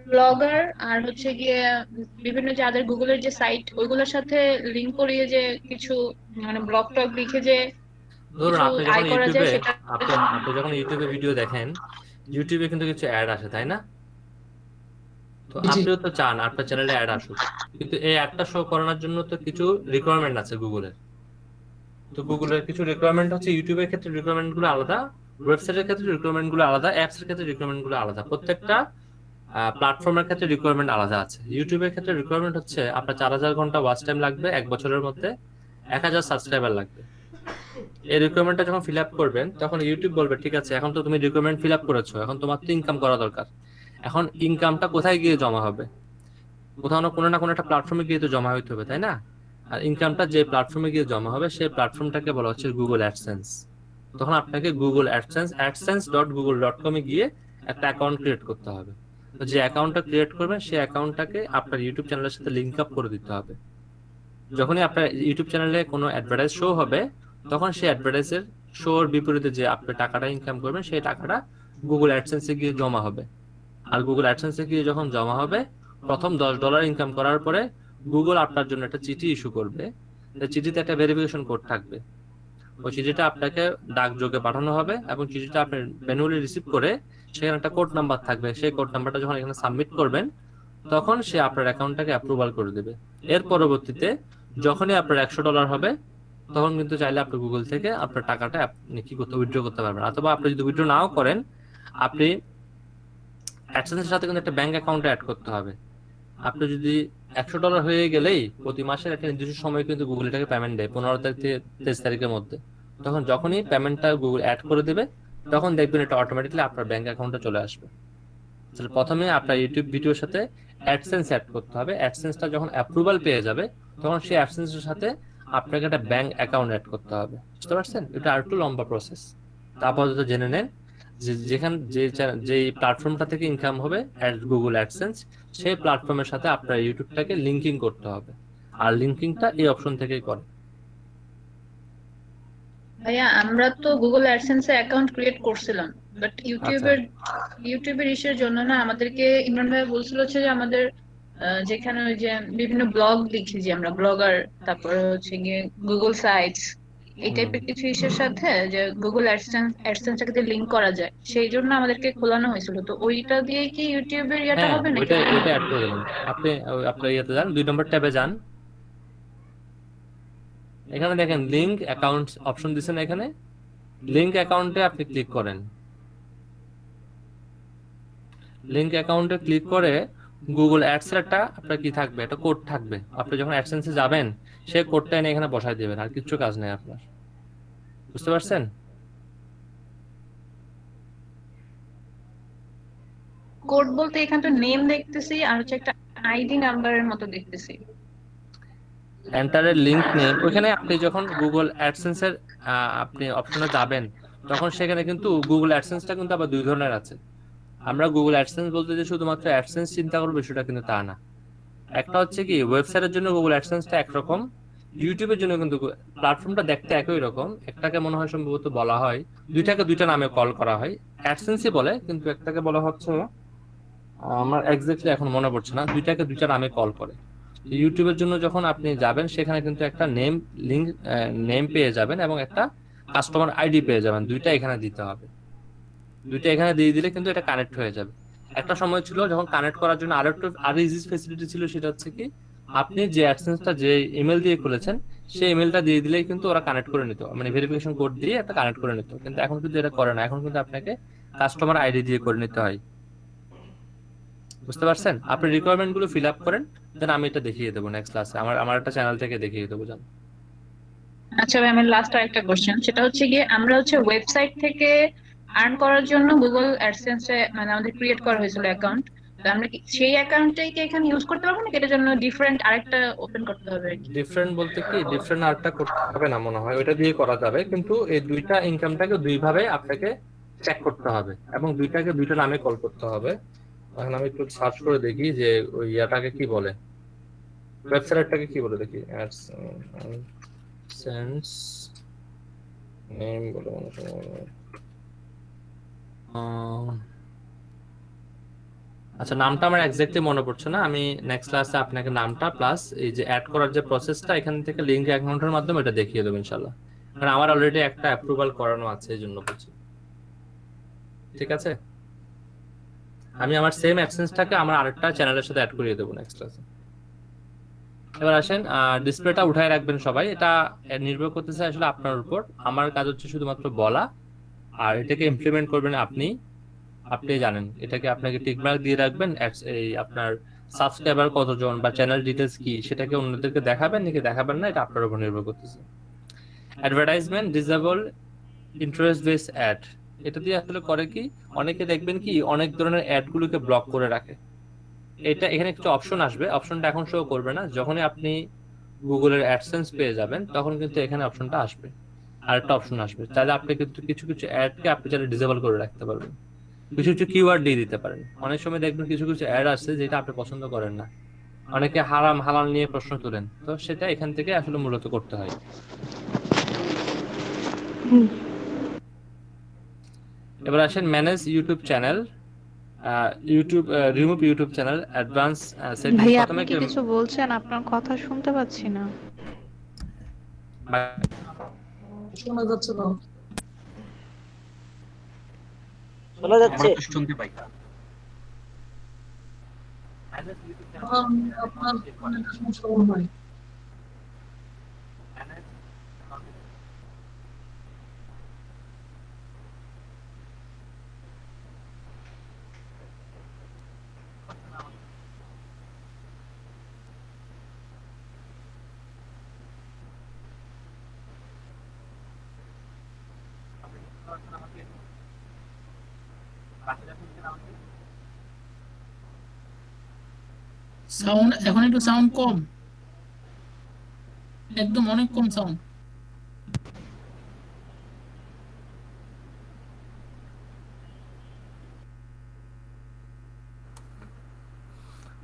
ব্লগার আর হচ্ছে গিয়ে বিভিন্ন যাদের গুগলের যে সাইট, ওইগুলোর সাথে লিংক করিয়ে যে কিছু মানে ব্লগ টক লিখে যে ধরুন কিছু আপনি যখন আয় করা যায় ইউটিউবে, সেটা। আপনি যখন ইউটিউবে ভিডিও দেখেন, ইউটিউবে কিন্তু কিছু অ্যাড আসে, তাই না? তো জি আপনিও তো চান আপনার চ্যানেলে অ্যাড আসুক, কিন্তু এই অ্যাডটা শো করানোর জন্য তো কিছু রিকোয়ারমেন্ট আছে গুগলের। তো গুগলের কিছু রিকোয়ারমেন্ট হচ্ছে, ইউটিউবের ক্ষেত্রে রিকোয়ারমেন্ট গুলো আলাদা, ওয়েবসাইটের ক্ষেত্রে রিকোয়ারমেন্ট গুলো আলাদা, অ্যাপস এর ক্ষেত্রে রিকোয়ারমেন্ট গুলো আলাদা। প্রত্যেকটা প্ল্যাটফর্মের ক্ষেত্রে রিকোয়ারমেন্ট আলাদা আছে। ইউটিউবের ক্ষেত্রে রিকোয়ারমেন্ট হচ্ছে আপনার 4000 ঘন্টা ওয়াচ টাইম লাগবে, 1 বছরের মধ্যে 1000 সাবস্ক্রাইবার লাগবে। এই রিকোয়ারমেন্টটা যখন ফিল আপ করবেন তখন ইউটিউব বলবে ঠিক আছে, এখন তো তুমি রিকোয়ারমেন্ট ফিল আপ করেছো, এখন তোমার তো ইনকাম করা দরকার। এখন ইনকামটা কোথায় গিয়ে জমা হবে? কোথাও না কোনো একটা প্ল্যাটফর্মে গিয়ে তো জমা হইতে হবে, তাই না? আর ইনকামটা যে প্ল্যাটফর্মে গিয়ে জমা হবে সেই প্ল্যাটফর্মটাকে বলা হচ্ছে গুগল অ্যাডসেন্স। তখন আপনাকে গুগল adsense.google.com এ গিয়ে একটা অ্যাকাউন্ট ক্রিয়েট করতে হবে। তো যে অ্যাকাউন্টটা ক্রিয়েট করবেন সেই অ্যাকাউন্টটাকে আপনার ইউটিউব চ্যানেলের সাথে লিংক আপ করে দিতে হবে। যখনই আপনার ইউটিউব চ্যানেলে কোনো অ্যাডভার্টাইজ শো হবে তখন সেই অ্যাডভার্টাইজের শোর বিপরীতে যে আপনি টাকাটা ইনকাম করবেন সেই টাকাটা গুগল অ্যাডসেন্সে গিয়ে জমা হবে। আর গুগল অ্যাডসেন্সে গিয়ে যখন জমা হবে, প্রথম $10 ইনকাম করার পরে গুগল আপনার জন্য একটা চিঠি ইস্যু করবে। সেই চিঠিতে একটা ভেরিফিকেশন কোড থাকবে। ওই চিঠিটা আপনাকে ডাকযোগে পাঠানো হবে এবং চিঠিটা আপনি ম্যানুয়ালি রিসিভ করে সেখানে একটা কোড নাম্বার থাকবে। সেই কোড নাম্বারটা যখন এখানে সাবমিট করবেন তখন সে আপনার অ্যাকাউন্টটাকে অ্যাপ্রুভাল করে দেবে। এর পরবর্তীতে যখনই আপনার $100 হবে তখন কিন্তু চাইলে আপনি গুগল থেকে আপনার টাকাটা আপনি কি করতে উইথড্র করতে পারবেন। অথবা আপনি যদি উইথড্র নাও করেন, আপনি অ্যাডসেন্সের সাথে কিন্তু একটা ব্যাংক অ্যাকাউন্টে অ্যাড করতে হবে। আপনি যদি $100 হয়ে গেলেই প্রতি মাসের একটা নির্দিষ্ট সময় কিন্তু গুগল এটাকে পেমেন্ট দেয়, 15 তারিখ থেকে 23 তারিখের মধ্যে। তখন যখনই পেমেন্টটা গুগল অ্যাড করে দেবে তখন দেখবেন এটা অটোমেটিকলি আপনার ব্যাংক অ্যাকাউন্টে চলে আসবে। তাহলে প্রথমে আপনার ইউটিউব ভিডিওর সাথে অ্যাডসেন্স অ্যাড করতে হবে। অ্যাডসেন্সটা যখন অ্যাপ্রুভাল পেয়ে যাবে তখন সেই অ্যাডসেন্সের সাথে আপনাকে একটা ব্যাংক অ্যাকাউন্ট অ্যাড করতে হবে। বুঝতে পারছেন? এটা আর একটু লম্বা প্রসেস। তা আপাতত জেনে নেন যে যেই প্ল্যাটফর্মটা থেকে ইনকাম হবে গুগল অ্যাডসেন্স, সেই প্ল্যাটফর্মের সাথে আপনার ইউটিউবটাকে লিঙ্কিং করতে হবে। আর লিঙ্কিংটা এই অপশন থেকেই করে। ভাইয়া আমরা তো গুগল অ্যাডসেন্সে অ্যাকাউন্ট ক্রিয়েট করছিলাম, বাট আচ্ছা, ইউটিউবের ইস্যুর জন্য না আমাদেরকে ইমরান ভাই বলছিল হচ্ছে যে আমাদের যেখানে ওই যে বিভিন্ন ব্লগ লিখি যে আমরা ব্লগার, তারপরে হচ্ছে গিয়ে গুগল সাইটস, এই টাইপের কিছু ইস্যুর সাথে যে গুগল অ্যাডসেন্সটাকে লিংক করা যায়, সেই জন্য আমাদেরকে খোলানো হয়েছিল। তো ওইটা দিয়ে কি ইউটিউবের ইয়াটা হ্যাঁ, হবে নাকি? ওইটা ওইটা অ্যাড করে দেবেন। আপনি আপনার ইয়েতে যান, 2 নম্বর ট্যাবে যান। এখানে দেখেন লিঙ্ক অ্যাকাউন্ট অপশন দিচ্ছেন, এখানে লিঙ্ক অ্যাকাউন্টে আপনি ক্লিক করেন। লিঙ্ক অ্যাকাউন্টে ক্লিক করে গুগল অ্যাডস একটা আপনার কি থাকবে, একটা কোড থাকবে। আপনি যখন অ্যাডসেন্সে যাবেন সেই কোডটা এনে এখানে বসাই দেবেন, আর কিছু কাজ নেই আপনার। বুঝতে পারছেন? কোড বলতে এখানে তো নেম দেখতেছি আর হচ্ছে একটা আইডি নাম্বারের মতো দেখতেছি। এন্টারের লিংক নেম, ওইখানে আপনি যখন গুগল অ্যাডসেন্সের আপনি অপশনে যাবেন তখন সেখানে কিন্তু গুগল অ্যাডসেন্সটা কিন্তু আবার 2 ধরনের আছে। আমরা গুগল অ্যাডসেন্স বলতে যে শুধুমাত্র অ্যাডসেন্স চিন্তা করবো সেটা কিন্তু তা না। একটা হচ্ছে কি, ওয়েবসাইটের জন্য গুগল অ্যাডসেন্সটা একরকম, ইউটিউবের জন্য কিন্তু প্ল্যাটফর্মটা দেখতে একই রকম। একটাকে মনে হয় সম্ভবত বলা হয়, দুইটাকে দুইটা নামে কল করা হয়, অ্যাডসেন্সই বলে, কিন্তু একটাকে বলা হচ্ছে আমার এক্স্যাক্টলি এখন মনে পড়ছে না, দুইটাকে দুইটা নামে কল করে। ইউটিউবের জন্য যখন আপনি যাবেন সেখানে কিন্তু একটা নেম পেয়ে যাবেন এবং একটা কাস্টমার আইডি পেয়ে যাবেন, দুইটা এখানে দিতে হবে। দুইটা এখানে দিয়ে দিলে কিন্তু এটা কানেক্ট হয়ে যাবে। একটা সময় ছিল যখন কানেক্ট করার জন্য আরো ইজি ফেসিলিটি ছিল, সেটা হচ্ছে কি, আপনি যে অ্যাডসেন্সটা যে ইমেল দিয়ে খুলেছেন সেই ইমেলটা দিয়ে দিলেই কিন্তু ওরা কানেক্ট করে নিত, মানে ভেরিফিকেশন কোড দিয়ে একটা কানেক্ট করে নিত। কিন্তু এখন কিন্তু এটা করে না, এখন কিন্তু আপনাকে কাস্টমার আইডি দিয়ে করে নিতে হয়। বুঝতে পারছেন? আপনি রিকোয়ারমেন্ট গুলো ফিল আপ করেন, দেন আমি এটা দেখিয়ে দেবো নেক্সট ক্লাসে, আমার আমার একটা চ্যানেল থেকে দেখিয়ে দেবো, জান। আচ্ছা ভাই, আমার লাস্ট আরেকটা কোশ্চেন, সেটা হচ্ছে গিয়ে আমরা হচ্ছে ওয়েবসাইট থেকে আর্ন করার জন্য গুগল অ্যাডসেন্সে মানে আমাদের ক্রিয়েট করা হয়েছিল অ্যাকাউন্ট। তো আমরা কি সেই অ্যাকাউন্টটাই কি এখানে ইউজ করতে পারবো নাকি এটার জন্য ডিফারেন্ট আরেকটা ওপেন করতে হবে আর কি? ডিফারেন্ট বলতে কি, ডিফারেন্ট আর্টটা করতে হবে না মনে হয়, ওইটা দিয়ে করা যাবে, কিন্তু এই দুইটা ইনকামটাকে দুইভাবে আপনাকে চেক করতে হবে এবং দুইটাকে দুইটা নামে কল করতে হবে। এখন আমি একটু সার্চ করে দেখি যে ওই ইয়াটাকে কি বলে, ওয়েবসাইটটাকে কি বলে দেখি, অ্যাডসেন্স নেম বলে মনে হয়। আচ্ছা, নামটা আমার এক্স্যাক্টলি মনে পড়ছে না, আমি নেক্সট ক্লাসে আপনাকে নামটা প্লাস এই যে অ্যাড করার যে প্রসেসটা এখান থেকে লিংক অ্যাকাউন্টের মাধ্যমে এটা দেখিয়ে দেবো ইনশাল্লাহ। কারণ আমার অলরেডি একটা অ্যাপ্রুভাল করানো আছে এই জন্য বলছি। ঠিক আছে, আমি আমার সেম অ্যাডসেন্সটাকে আমার আরেকটা চ্যানেলের সাথে অ্যাড করিয়ে দেবো নেক্সট ক্লাসে। এবার আসেন, ডিসপ্লেটা উঠায় রাখবেন সবাই, এটা নির্ভর করতেছে আসলে আপনার উপর। আমার কাজ হচ্ছে শুধুমাত্র বলা, আর এটাকে ইমপ্লিমেন্ট করবেন আপনি। আপনি জানেন। এটাকে আপনাকে টিক মার্ক দিয়ে রাখবেন, এই আপনার সাবস্ক্রাইবার কতজন বা চ্যানেল ডিটেলস কি সেটাকে অন্যদেরকে দেখাবেন নাকি দেখাবেন না, এটা আপনার উপর নির্ভর করতেছে। Advertisement disable interest base ad, এটা দিয়ে আসলে করে কি, অনেকে দেখবেন কি অনেক ধরনের অ্যাড গুলোকে ব্লক করে রাখে। এটা এখানে কিছু অপশন আসবে, অপশনটা এখন শো করবে না, যখনই আপনি গুগলের অ্যাডসেন্স পেয়ে যাবেন তখন কিন্তু এখানে অপশনটা আসবে, আরেকটা অপশন আসবে, তাহলে আপনি কিন্তু কিছু কিছু অ্যাডকে আপনি চাইলে ডিসেবল করে রাখতে পারবেন, কিছু কিছু কিওয়ার্ড দিয়ে দিতে পারেন। অনেক সময় দেখবেন কিছু কিছু অ্যাড আছে যেটা আপনি পছন্দ করেন না, অনেকে হারাম হালাল নিয়ে প্রশ্ন তোলেন, তো সেটা এখান থেকে আসলে মূলত করতে হয়। এবার আসেন manage YouTube channel, YouTube remove YouTube channel advance settings. ভাইয়া আপনি প্রথমে কি কিছু বলছেন? আপনার কথা শুনতে পাচ্ছি না। শোনা যাচ্ছে না। শোনা যাচ্ছে? আমরা তো শুনতে পাই। আপনার নেটের সমস্যা মনে হয়। সাউন্ড এখন একটু সাউন্ড কম, একদম অনেক কম সাউন্ড।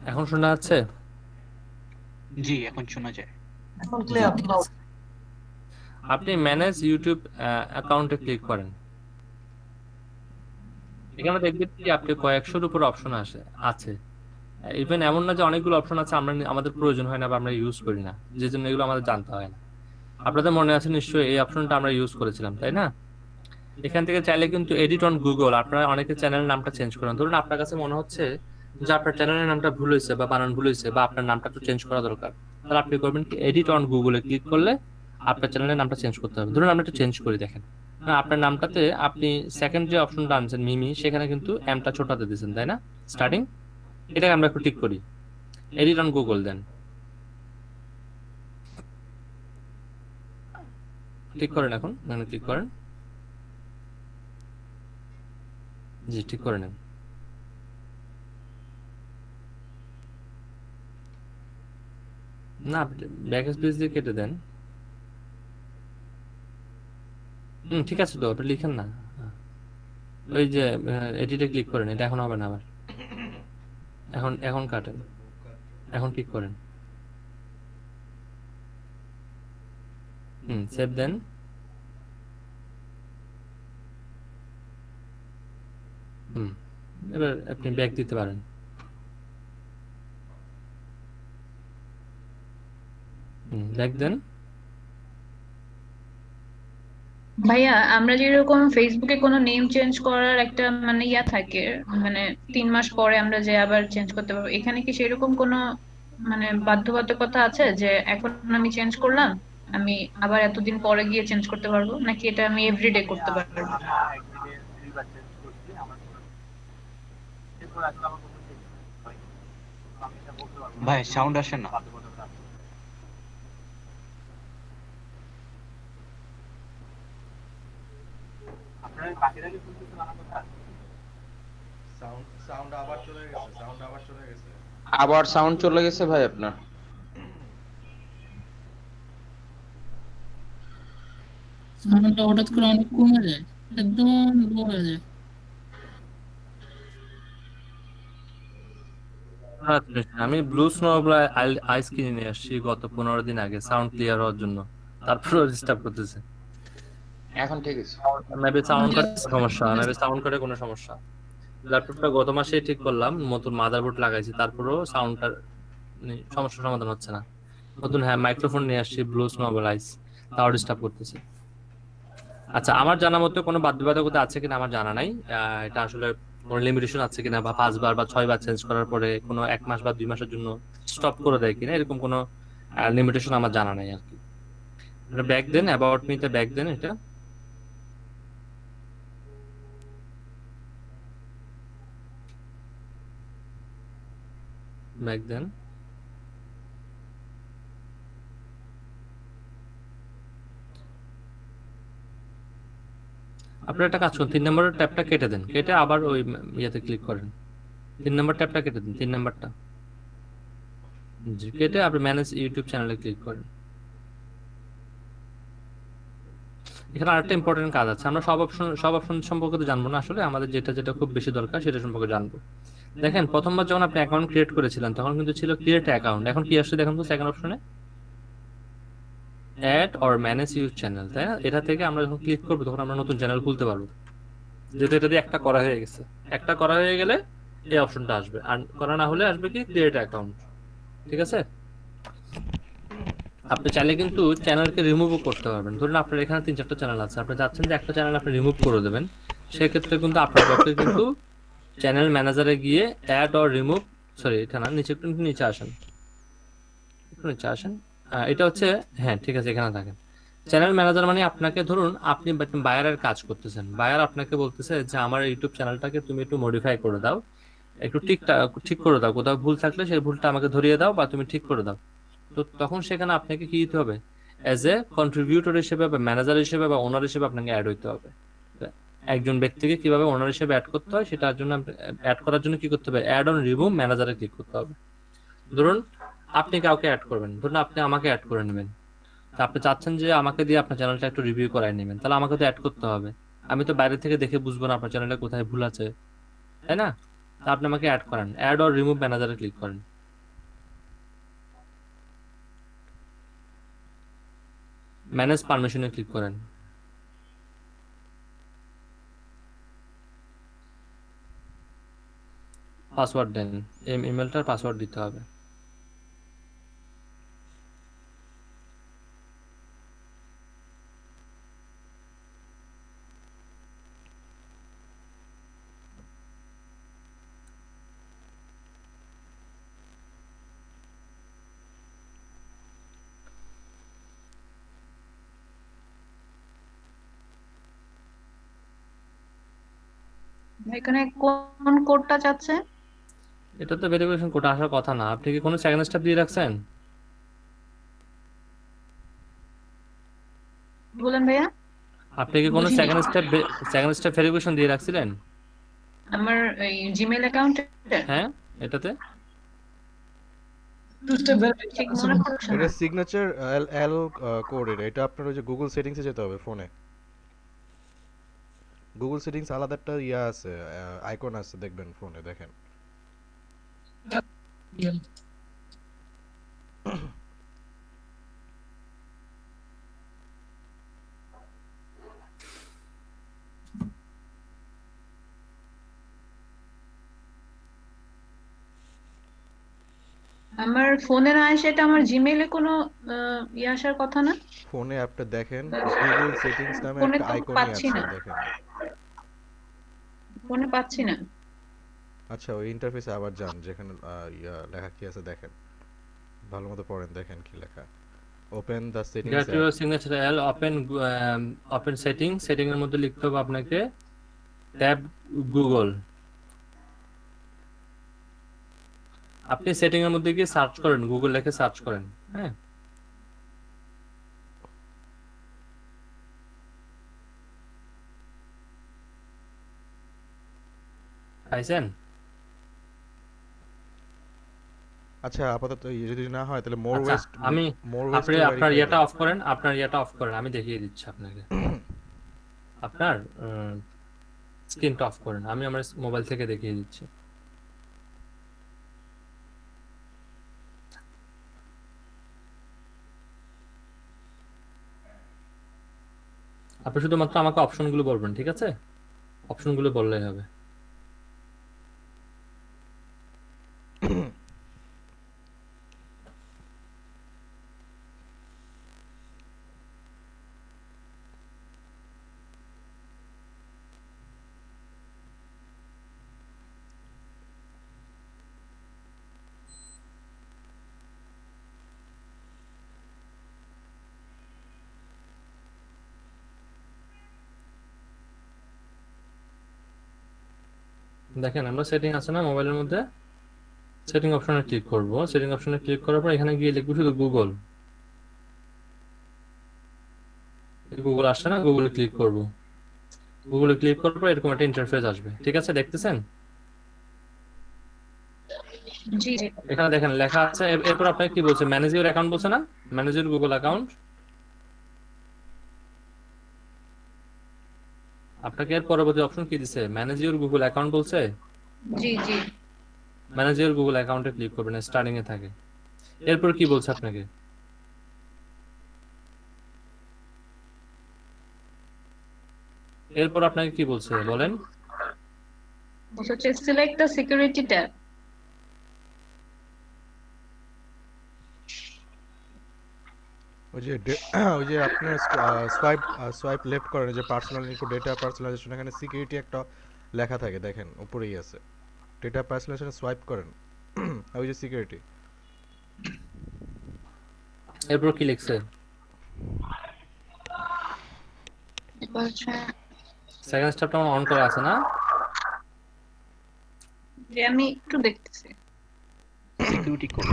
এখন শোনা যাচ্ছে? জি, এখন শোনা যায়। এখন ক্লিয়ার। আপনি ম্যানেজ ইউটিউব অ্যাকাউন্টে ক্লিক করেন, এখানে দেখবেন কি আপনি কয়েকশোর উপর অপশন আছে। ইভেন এমন না যে অনেকগুলো অপশন আছে আমরা আমাদের প্রয়োজন হয় না বা আমরা ইউজ করি না, যে জন্য এগুলো আমাদের জানতে হয় না। আপনাদের মনে আছে নিশ্চয়ই এই অপশনটা আমরা ইউজ করেছিলাম, তাই না? এখান থেকে চাইলে কিন্তু এডিট অন গুগল, আপনারা অনেকে চ্যানেলের নামটা চেঞ্জ করেন, ধরুন আপনার কাছে মনে হচ্ছে যে আপনার চ্যানেলের নামটা ভুল হয়েছে বা বানান ভুল হয়েছে বা আপনার নামটা একটু চেঞ্জ করা দরকার, তাহলে আপনি করবেন কি এডিট অন গুগলে ক্লিক করলে আপনার চ্যানেলের নামটা চেঞ্জ করতে হবে। ধরুন আমরা একটু চেঞ্জ করি, দেখেন না আপনার নামটাতে আপনি সেকেন্ড যে অপশনটা আনছেন মিমি, সেখানে কিন্তু এমটা ছোটাতে দিয়েছেন, তাই না? স্টার্টিং, এটাকে আমরা একটু টিক করি, এডিট অন গুগল দেন, ঠিক করেন, এখন ক্লিক করেন, জি ঠিক করে নেন। না ব্যাক স্পেস দিয়ে কেটে দেন। ঠিক আছে তো, আপনি লিখেন না, ওই যে এডিটে ক্লিক করেন, এটা এখন হবে না আবার, এখন এখন কাটেন, এখন ক্লিক করেন, সেভ দেন। এবার আপনি ব্যাক দিতে পারেন। Back then. ভাইয়া আমরা যেরকম ফেসবুকে কোনো নেম চেঞ্জ করার একটা মানে ইয়া থাকে, মানে 3 মাস পরে আমরা যে আবার চেঞ্জ করতে পারবো, এখানে কি সেরকম কোনো মানে বাধ্যবাধকতা আছে যে এখন আমি চেঞ্জ করলাম, আমি আবার এতদিন পরে গিয়ে চেঞ্জ করতে পারবো, নাকি এটা আমি এভরিডে করতে পারবো? ভাই সাউন্ড আসে না। আবার সাউন্ড চলে গেছে ভাই আপনার। সাউন্ডটা হঠাৎ করে অনেক কমে যায়, একদম লো হয়ে যায়। আমি ব্লু স্নো আইস কিনে নিয়ে আসছি গত 15 দিন আগে সাউন্ড ক্লিয়ার হওয়ার জন্য, তারপরে ডিস্টার্ব করতেছে। এখন ঠিক আছে। মেবি সাউন্ড কার্ডে সমস্যা, মেবি সাউন্ড কার্ডে কোনো সমস্যা। ল্যাপটপটা গত মাসেই ঠিক করলাম, নতুন মাদারবোর্ড লাগাইছি, তারপরেও সাউন্ডটার সমস্যার সমাধান হচ্ছে না। নতুন হ্যাঁ মাইক্রোফোন নিয়ে আসছি ব্লু স্নোবল আইস, তাও ডিস্টার্ব করতেছে। আচ্ছা, আমার জানা মতে কোনো বাধ্যবাধকতা আছে কিনা আমার জানা নাই, এটা আসলে কোনো লিমিটেশন আছে কিনা বা 5 বার বা 6 বার চেঞ্জ করার পরে কোনো 1 মাস বা 2 মাসের জন্য স্টপ করে দেয় কিনা, এরকম কোনো লিমিটেশন আমার জানা নাই আর কি। Back then, about মিতে back then, এটা ব্যাক দেন। আপনার একটা কাজ করুন, 3 নম্বরের ট্যাবটা কেটে দেন, কেটে আবার ওই ইয়েতে ক্লিক করেন। 3 নম্বর ট্যাবটা কেটে দিন, 3 নম্বরটা জি, কেটে আপনি ম্যানেজ ইউটিউব চ্যানেলে ক্লিক করেন। এখানে আরেকটা ইম্পর্টেন্ট কাজ আছে, আমরা সব অপশন সম্পর্কে তো জানবো না, আসলে আমাদের যেটা যেটা খুব বেশি দরকার সেটা সম্পর্কে জানবো। দেখেন প্রথমবার যখন আপনি অ্যাকাউন্ট ক্রিয়েট করেছিলেন তখন কিন্তু ছিল ক্রিয়েট অ্যাকাউন্ট, এখন কি আসছে দেখুন তো সেকেন্ড অপশনে, ad or manage your channel, তাই না? এটা থেকে আমরা যখন ক্লিক করবো তখন আমরা নতুন চ্যানেল খুলতে পারবো, যেহেতু এটা দিয়ে একটা করা হয়ে গেছে। একটা করা হয়ে গেলে এই অপশনটা আসবে, আর করা না হলে আসবে কি ক্রিয়েট অ্যাকাউন্ট। ঠিক আছে? আপনি চাইলে কিন্তু চ্যানেলকে রিমুভও করতে পারবেন। ধরুন আপনার এখানে 3-4টা চ্যানেল আছে, আপনি চাচ্ছেন যে একটা চ্যানেল আপনি রিমুভ করে দেবেন, সেক্ষেত্রে কিন্তু আপনার পক্ষে কিন্তু চ্যানেল ম্যানেজারে গিয়ে অ্যাড অর রিমুভ, সরি এটা না, নিচে একটু নিচে আসেন, একটু নিচে আসেন। এটা হচ্ছে, হ্যাঁ ঠিক আছে, এখানে থাকেন। চ্যানেল ম্যানেজার মানে আপনাকে, ধরুন আপনি বায়ারের কাজ করতেছেন, বায়ার আপনাকে বলতেছে যে আমার ইউটিউব চ্যানেলটাকে তুমি একটু মডিফাই করে দাও, একটু ঠিক করে দাও, কোথাও ভুল থাকলে সেই ভুলটা আমাকে ধরিয়ে দাও বা তুমি ঠিক করে দাও। তো তখন সেখানে আপনাকে কি দিতে হবে, অ্যাজ এ কন্ট্রিবিউটর হিসেবে বা ম্যানেজার হিসেবে বা ওনার হিসেবে আপনাকে অ্যাড হইতে হবে। তো একজন ব্যক্তিকে কিভাবে ওনার হিসেবে অ্যাড করতে হয় সেটার জন্য, অ্যাড করার জন্য কি করতে হবে, অ্যাড অন রিমুভ ম্যানেজারে ক্লিক করতে হবে। ধরুন আপনি কাউকে অ্যাড করবেন, ধরুন আপনি আমাকে অ্যাড করে নেবেন, তা আপনি চাচ্ছেন যে আমাকে দিয়ে আপনার চ্যানেলটা একটু রিভিউ করায় নেবেন, তাহলে আমাকে তো অ্যাড করতে হবে। আমি তো বাইরে থেকে দেখে বুঝবো না আপনার চ্যানেলে কোথায় ভুল আছে, তাই না? তা আপনি আমাকে অ্যাড করেন, অ্যাড অর রিমুভ ম্যানেজারে ক্লিক করেন, ম্যানেজ পারমিশনে ক্লিক করেন। পাসওয়ার্ড দেন, ইমেলটার পাসওয়ার্ড দিতে হবে। এখানে কোন কোডটা চাচ্ছে? এটা তো ভেরিফিকেশন কোড আসার কথা না, আপনি কি কোনো সেকেন্ড স্টেপ দিয়ে রাখছেন? বলেন ভাইয়া, আপনি কি কোনো বুঝিনি। সেকেন্ড স্টেপ ভেরিফিকেশন দিয়ে রাখছিলেন? আমার এই জিমেইল অ্যাকাউন্টে হ্যাঁ, এটাতে টু স্টেপ ঠিক ভেরিফিকেশন মনে পড়ছে না। এটা সিগনেচার এল এল কোড, এটা আপনার ওই যে গুগল সেটিংসে যেতে হবে ফোনে। গুগল সেটিংস আলাদা একটা ইয়া আছে, আইকন আছে, দেখবেন ফোনে, দেখেন। আমার ফোনে না এসে এটা আমার জিমেইলে কোনো ইয়ে আসার কথা না। ফোনে অ্যাপটা দেখেন, গুগল সেটিংস নামে ফোনে একটা তো আইকনই পাচ্ছি আছে, না, দেখেন। ফোনে পাচ্ছি না। আচ্ছা, ওই ইন্টারফেসে আবার যান, যেখানে ইয়া লেখা কি আছে দেখেন, ভালো মতো পড়েন, দেখেন কি লেখা। Open the settings get your signature L, open setting এর মধ্যে লিখতে হবে আপনাকে ট্যাব গুগল। আপনি সেটিং এর মধ্যে গিয়ে সার্চ করেন, গুগল লিখে সার্চ করেন, হ্যাঁ। পাইছেন? আচ্ছা, আপাতত যদি না হয় তাহলে মোর আচ্ছা, ওয়েস্ট, আমি মোর আপনি ওয়েস্ট আপনার ইয়েটা অফ করেন, আমি দেখিয়ে দিচ্ছি আপনাকে। আপনার স্ক্রিনটা অফ করেন, আমি আমার মোবাইল থেকে দেখিয়ে দিচ্ছি। আপনি শুধুমাত্র আমাকে অপশনগুলো বলবেন, ঠিক আছে? অপশনগুলো বললেই হবে। দেখেন আমরা সেটিং আছে না মোবাইলের মধ্যে, সেটিং অপশনে ক্লিক করব। সেটিং অপশনে ক্লিক করার পর এখানে গিয়ে লিখবো শুধু গুগল। গুগল আসছে না, গুগলে ক্লিক করব। গুগলে ক্লিক করার পর এরকম একটা ইন্টারফেস আসবে, ঠিক আছে? দেখতেছেন? জি জি। এখানে দেখেন লেখা আছে, এরপর আপনাকে কি বলছে, ম্যানেজ ইউর অ্যাকাউন্ট বলছে না, ম্যানেজ ইউর গুগল অ্যাকাউন্ট। আপনাকে এর পরবর্তী অপশন কি দিছে, ম্যানেজ ইউর গুগল অ্যাকাউন্ট বলছে। জি জি। ম্যানেজ ইউর গুগল অ্যাকাউন্টে ক্লিক করবেন, স্টার্টিং এ থাকে। এরপর কি বলছে আপনাকে, এরপর আপনাকে কি বলছে বলেন? হচ্ছে সিলেক্ট দ্য সিকিউরিটি ট্যাব। ওই যে আপনার সোয়াইপ লেফট করেন, যে পার্সোনাল ইনফো ডেটা পার্সোনালাইজেশন, এখানে সিকিউরিটি একটা লেখা থাকে, দেখেন উপরেই আছে। ডেটা পার্সোনালাইজেশন সোয়াইপ করেন, ওই যে সিকিউরিটি। এরপর কি লিখছে, এবার হচ্ছে সেকেন্ড স্টেপটা আমার অন করা আছে না? যে আমি একটু দেখতেছি। সিকিউরিটি কোড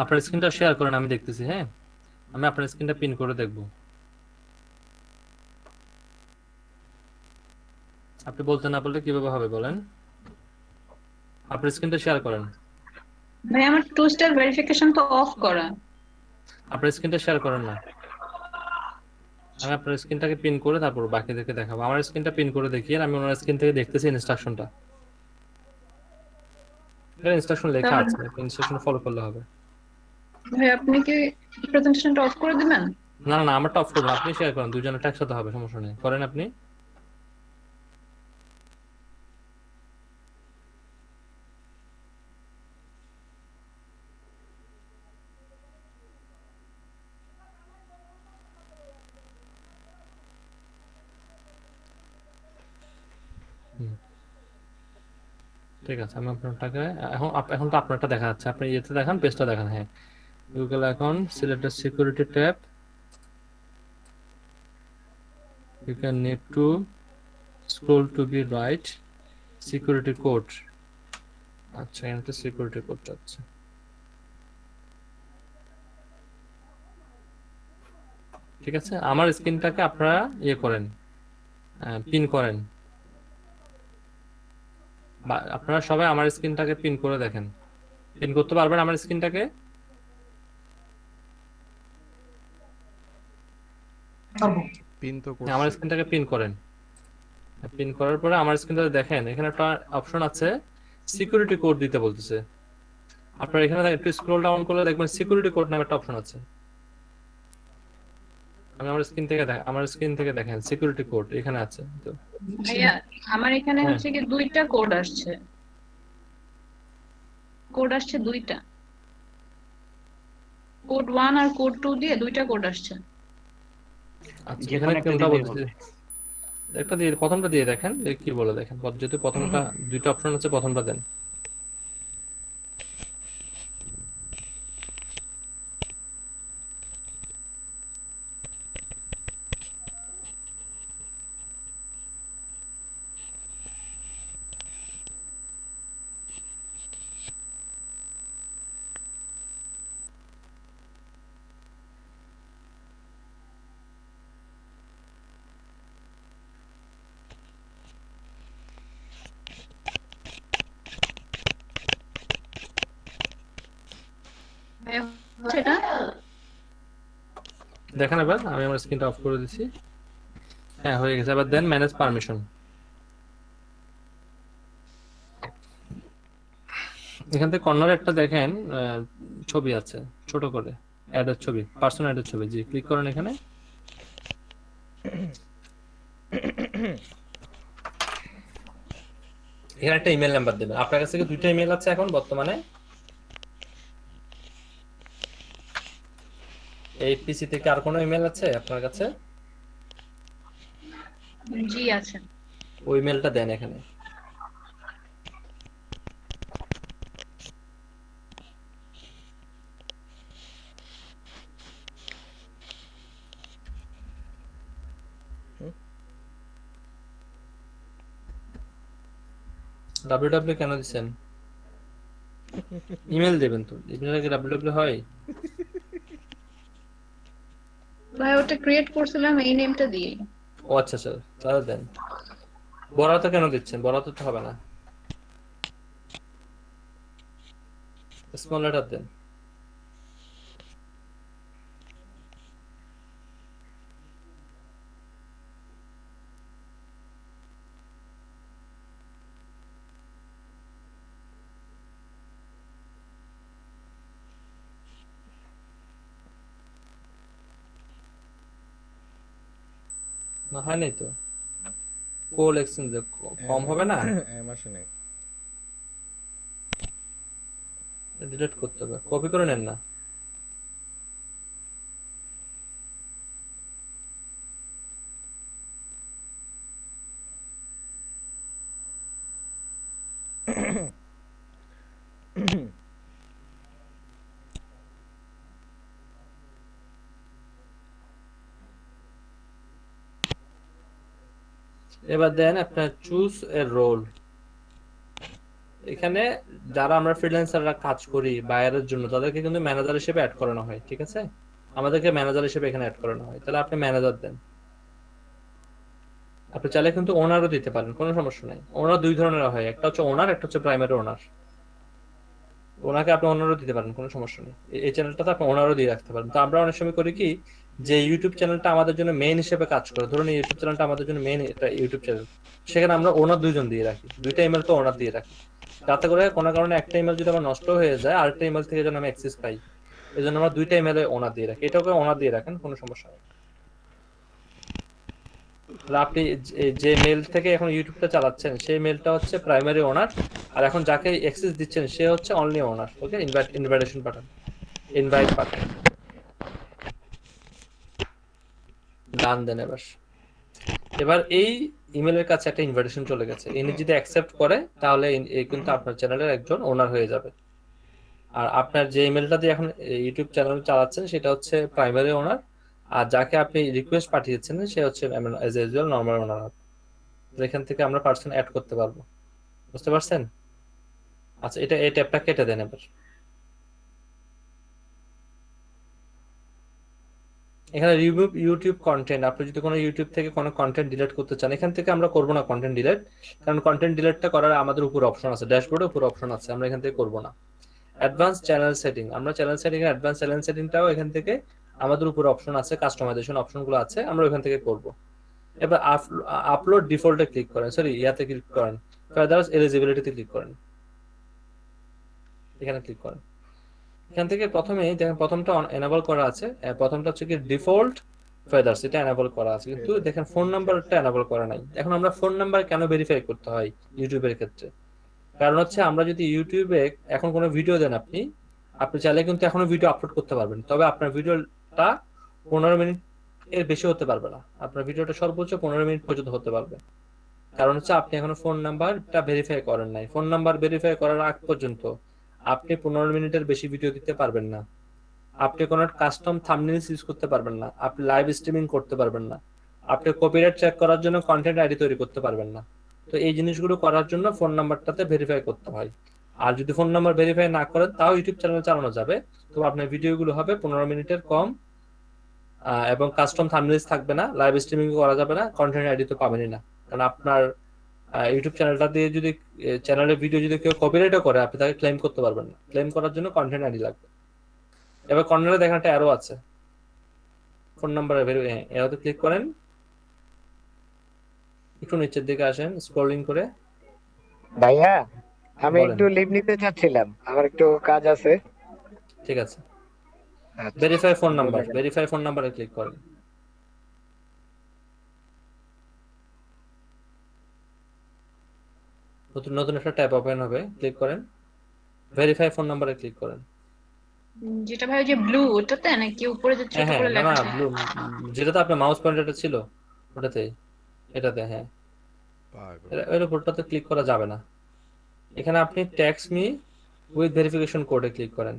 আপনার স্ক্রিনটা শেয়ার করেন, আমি দেখতেছি। হ্যাঁ, আমি আপনার স্ক্রিনটা পিন করে দেখব। আপনি বলতে না বললে কিভাবে হবে বলেন? আপনার স্ক্রিনটা শেয়ার করেন। ভাই আমার 2 স্টার ভেরিফিকেশন তো অফ করা। আপনার স্ক্রিনটা শেয়ার করেন না। আমি আপনার স্ক্রিনটাকে পিন করে তারপর বাকিদেরকে দেখাবো। আমার স্ক্রিনটা পিন করে দেখিয়ে আমি ওনার স্ক্রিন থেকে দেখতেছি ইনস্ট্রাকশনটা। ইনস্ট্রাকশন লেখা আছে, ইনস্ট্রাকশন ফলো করলে হবে। ভাই আপনি কি প্রেজেন্টেশনটা অফ করে দিবেন? না না না, আমারটা অফ করবেন, আপনি শেয়ার করেন, দুজনেরটা একসাথে হবে, সমস্যা নেই, করেন আপনি। ঠিক আছে, আমি আপনারটাকে এখন তো আপনারটা দেখা যাচ্ছে, আপনি ইয়েতে দেখান, পেজটা দেখান। হ্যাঁ, Google account, select the security tab, you can need to scroll to be right, security code। আচ্ছা, এখানে সিকিউরিটি কোডটা আছে। ঠিক আছে, আমার স্ক্রিনটাকে আপনারা ইয়ে করেন, পিন করেন, বা আপনারা সবাই আমার স্ক্রিনটাকে পিন করে দেখেন। পিন করতে পারবেন আমার স্ক্রিনটাকে? পারবো। পিন তো হ্যাঁ, আমার করছি। স্ক্রিনটাকে পিন করেন। পিন করার পরে আমার স্ক্রিনটা দেখেন, এখানে একটা অপশন আছে সিকিউরিটি কোড দিতে বলতেছে। আপনারা এখানে একটু স্ক্রল ডাউন করলে দেখবেন সিকিউরিটি কোড নামে একটা অপশন আছে। আমি আমার স্ক্রিন থেকে দেখেন সিকিউরিটি কোড এখানে আছে তো। ভাইয়া আমার এখানে হ্যাঁ। হচ্ছে কি 2টা কোড আসছে। কোড আসছে 2টা। কোড 1 আর কোড 2 দিয়ে 2টা কোড আসছে। আচ্ছা, যে এখানে কোনো একটা কোনটা দিলেই বলতেছে, একটা দিয়ে প্রথমটা দিয়ে দেখেন কি বলে দেখেন। যেহেতু প্রথমটা দুইটা অপশন আছে, প্রথমটা দেন। ভাইয়া হচ্ছে এটা? দেখেন এবার, আমি আমার স্ক্রিনটা অফ করে দিচ্ছি। হ্যাঁ, হয়ে গেছে। এবার দেন ম্যানেজ পারমিশন। এখান থেকে কর্নারে একটা দেখেন ছবি আছে ছোট করে, অ্যাডের ছবি, পার্সোনাল অ্যাডের ছবি। জি, ক্লিক করেন এখানে। এখানে একটা ইমেল নাম্বার দেবেন। আপনার কাছে কি 2টা ইমেল আছে এখন বর্তমানে? এই পিসি থেকে আর কোনো ইমেল আছে আপনার কাছে? জি আছে। ওই ইমেলটা দেন এখানে। ডাব্লিউডাব্লিউ কেন দিচ্ছেন? ইমেল দেবেন তো, ইমেলে কি ডাব্লিউডাব্লিউ হয়? ভাই ওটা ক্রিয়েট করছিলাম এই নেমটা দিয়ে। ও আচ্ছা আচ্ছা, তাহলে দেন। বরাতে কেন দিচ্ছেন? বরাতে তো হবে না, স্মল লেটার দেন। না হয় নাই তো, কোল এক্সচেঞ্জ কম হবে না, এম আসে নাই। ডিলিট করতে হবে, কপি করে নেন না। এবার দেন আপনার চুজ এ রোল। এখানে যারা আমরা ফ্রিল্যান্সাররা কাজ করি বায়ারের জন্য, তাদেরকে কিন্তু ম্যানেজার হিসেবে অ্যাড করানো হয়, ঠিক আছে? আমাদেরকে ম্যানেজার হিসেবে এখানে অ্যাড করানো হয়, তাহলে আপনি ম্যানেজার দেন। আপনি চাইলে কিন্তু ওনারও দিতে পারেন, কোনো সমস্যা নাই। ওনার দুই ধরনের হয়, একটা হচ্ছে ওনার, একটা হচ্ছে প্রাইমারি ওনার। ওনাকে আপনি ওনারও দিতে পারেন, কোনো সমস্যা নেই। এই চ্যানেলটাতে আপনি ওনারও দিয়ে রাখতে পারেন। তো আমরা অনেক সময় করি কি, যে ইউটিউব চ্যানেলটা আমাদের জন্য মেইন হিসেবে কাজ করে, ধরুন এই ইউটিউব চ্যানেলটা আমাদের জন্য মেইন এটা ইউটিউব চ্যানেল, সেখানে আমরা ওনার দুইজন দিয়ে রাখি, দুইটা ইমেল তো ওনার দিয়ে রাখি, যাতে করে কোনো কারণে একটা ইমেল যদি আমার নষ্ট হয়ে যায় আরেকটা ইমেল থেকে যেন আমি অ্যাক্সেস পাই, এই জন্য আমরা দুইটা ইমেলে ওনার দিয়ে রাখি। এটাকে ওনার দিয়ে রাখেন, কোনো সমস্যা নেই। তাহলে আপনি যে মেল থেকে এখন ইউটিউবটা চালাচ্ছেন সেই মেলটা হচ্ছে প্রাইমারি ওনার, আর এখন যাকে অ্যাক্সেস দিচ্ছেন সে হচ্ছে অনলি ওনার। ওকে, ইনভাইটেশন পাঠান, ইনভাইট পাঠান, ডান দেন। এবার এই ইমেলের কাছে একটা ইনভাইটেশন চলে গেছে, ইনি যদি অ্যাকসেপ্ট করে তাহলে কিন্তু আপনার চ্যানেলের একজন ওনার হয়ে যাবে। আর আপনার যে ইমেলটা দিয়ে এখন ইউটিউব চ্যানেল চালাচ্ছেন সেটা হচ্ছে প্রাইমারি ওনার, আর যাকে আপনি রিকোয়েস্ট পাঠিয়েছেন সে হচ্ছে এজ ইউজুয়াল নরমাল ওনার। এখান থেকে আমরা পার্সন অ্যাড করতে পারবো, বুঝতে পারছেন? আচ্ছা, এটা এই ট্যাবটা কেটে দেন। এবার এখানে রিমুভ ইউটিউব কন্টেন্ট, আপনি যদি কোনো ইউটিউব থেকে কোনো কন্টেন্ট ডিলিট করতে চান, এখান থেকে আমরা করবো না কন্টেন্ট ডিলিট, কারণ কন্টেন্ট ডিলিটটা করার আমাদের উপর অপশন আছে, ড্যাশবোর্ডে উপর অপশন আছে, আমরা এখান থেকে করবো না। অ্যাডভান্স চ্যানেল সেটিং, আমরা চ্যানেল সেটিং এর অ্যাডভান্স চ্যানেল সেটিংটাও এখান থেকে আমাদের উপর অপশন আছে, কাস্টমাইজেশন অপশনগুলো আছে, আমরা ওখান থেকে করব। এবার আপলোড ডিফল্টে ক্লিক করেন, সরি ইয়াতে ক্লিক করেন, ফাদার্স এলিজিবিলিটিতে ক্লিক করেন, এখানে ক্লিক করেন। এখান থেকে প্রথমে দেখেন প্রথমটা এনাবল করা আছে, প্রথমটা হচ্ছে কি ডিফল্ট ফেদার্স, এটা এনাবল করা আছে, কিন্তু দেখেন ফোন নাম্বারটা এনাবল করা নাই। এখন আমরা ফোন নাম্বার কেন ভেরিফাই করতে হয় ইউটিউবের ক্ষেত্রে? কারণ হচ্ছে আমরা যদি ইউটিউবে এখন কোনো ভিডিও দেন, আপনি চাইলে কিন্তু এখনো ভিডিও আপলোড করতে পারবেন, তবে আপনার ভিডিওটা 15 মিনিট এর বেশি হতে পারবে না, আপনার ভিডিওটা সর্বোচ্চ 15 মিনিট পর্যন্ত হতে পারবে। কারণ হচ্ছে আপনি এখনো ফোন নাম্বারটা ভেরিফাই করেন নাই। ফোন নাম্বার ভেরিফাই করার আগ পর্যন্ত আপনি 15 মিনিটের বেশি ভিডিও দিতে পারবেন না, আপনি কোনো কাস্টম থাম্বনেইলস ইউজ করতে পারবেন না, আপনি লাইভ স্ট্রিমিং করতে পারবেন না, আপনি কপিরাইট চেক করার জন্য কন্টেন্ট আইডি তৈরি করতে পারবেন না। তো এই জিনিসগুলো করার জন্য ফোন নাম্বারটাতে ভেরিফাই করতে হয়। আর যদি ফোন নাম্বার ভেরিফাই না করেন তাও ইউটিউব চ্যানেল চালানো যাবে, তো আপনার ভিডিওগুলো হবে 15 মিনিটের কম, এবং কাস্টম থাম্বনেইলস থাকবে না, লাইভ স্ট্রিমিং করা যাবে না, কন্টেন্ট আইডি তো পাবেনই না। কারণ আপনার ইউটিউব চ্যানেলটা দিয়ে যদি চ্যানেলের ভিডিও যদি কেউ কপিরাইটও করে, আপনি তাকে ক্লেম করতে পারবেন না, ক্লেম করার জন্য কন্টেন্ট আইডি লাগবে। এবার কর্নারে দেখেন একটা অ্যারো আছে, ফোন নাম্বার অ্যারোতে ক্লিক করেন, একটু নিচের দিকে আসেন স্ক্রলিং করে। ভাইয়া আমি বলেন। একটু লিভ নিতে চাচ্ছিলাম, আমার একটু কাজ আছে। ঠিক আছে, আচ্ছা, ভেরিফাই ফোন নাম্বার, বলে দেন। ভেরিফাই ফোন নাম্বারে ক্লিক করেন। নতুন নতুন একটা ট্যাব ওপেন হবে, ক্লিক করেন, ভেরিফাই ফোন নাম্বারে ক্লিক করেন। যেটা ভাই ওই যে ব্লু ওটাতে নাকি উপরে যে হ্যাঁ ছোট হ্যাঁ, করে না লেখা না, আছে? ব্লু, যেটাতে আপনার মাউস পয়েন্টারটা ছিল ওটাতে, এটাতে, হ্যাঁ পাগল। এর উপরটাতে ক্লিক করা যাবে না। এখানে আপনি ট্যাক্স মি উইথ ভেরিফিকেশন কোডে ক্লিক করেন।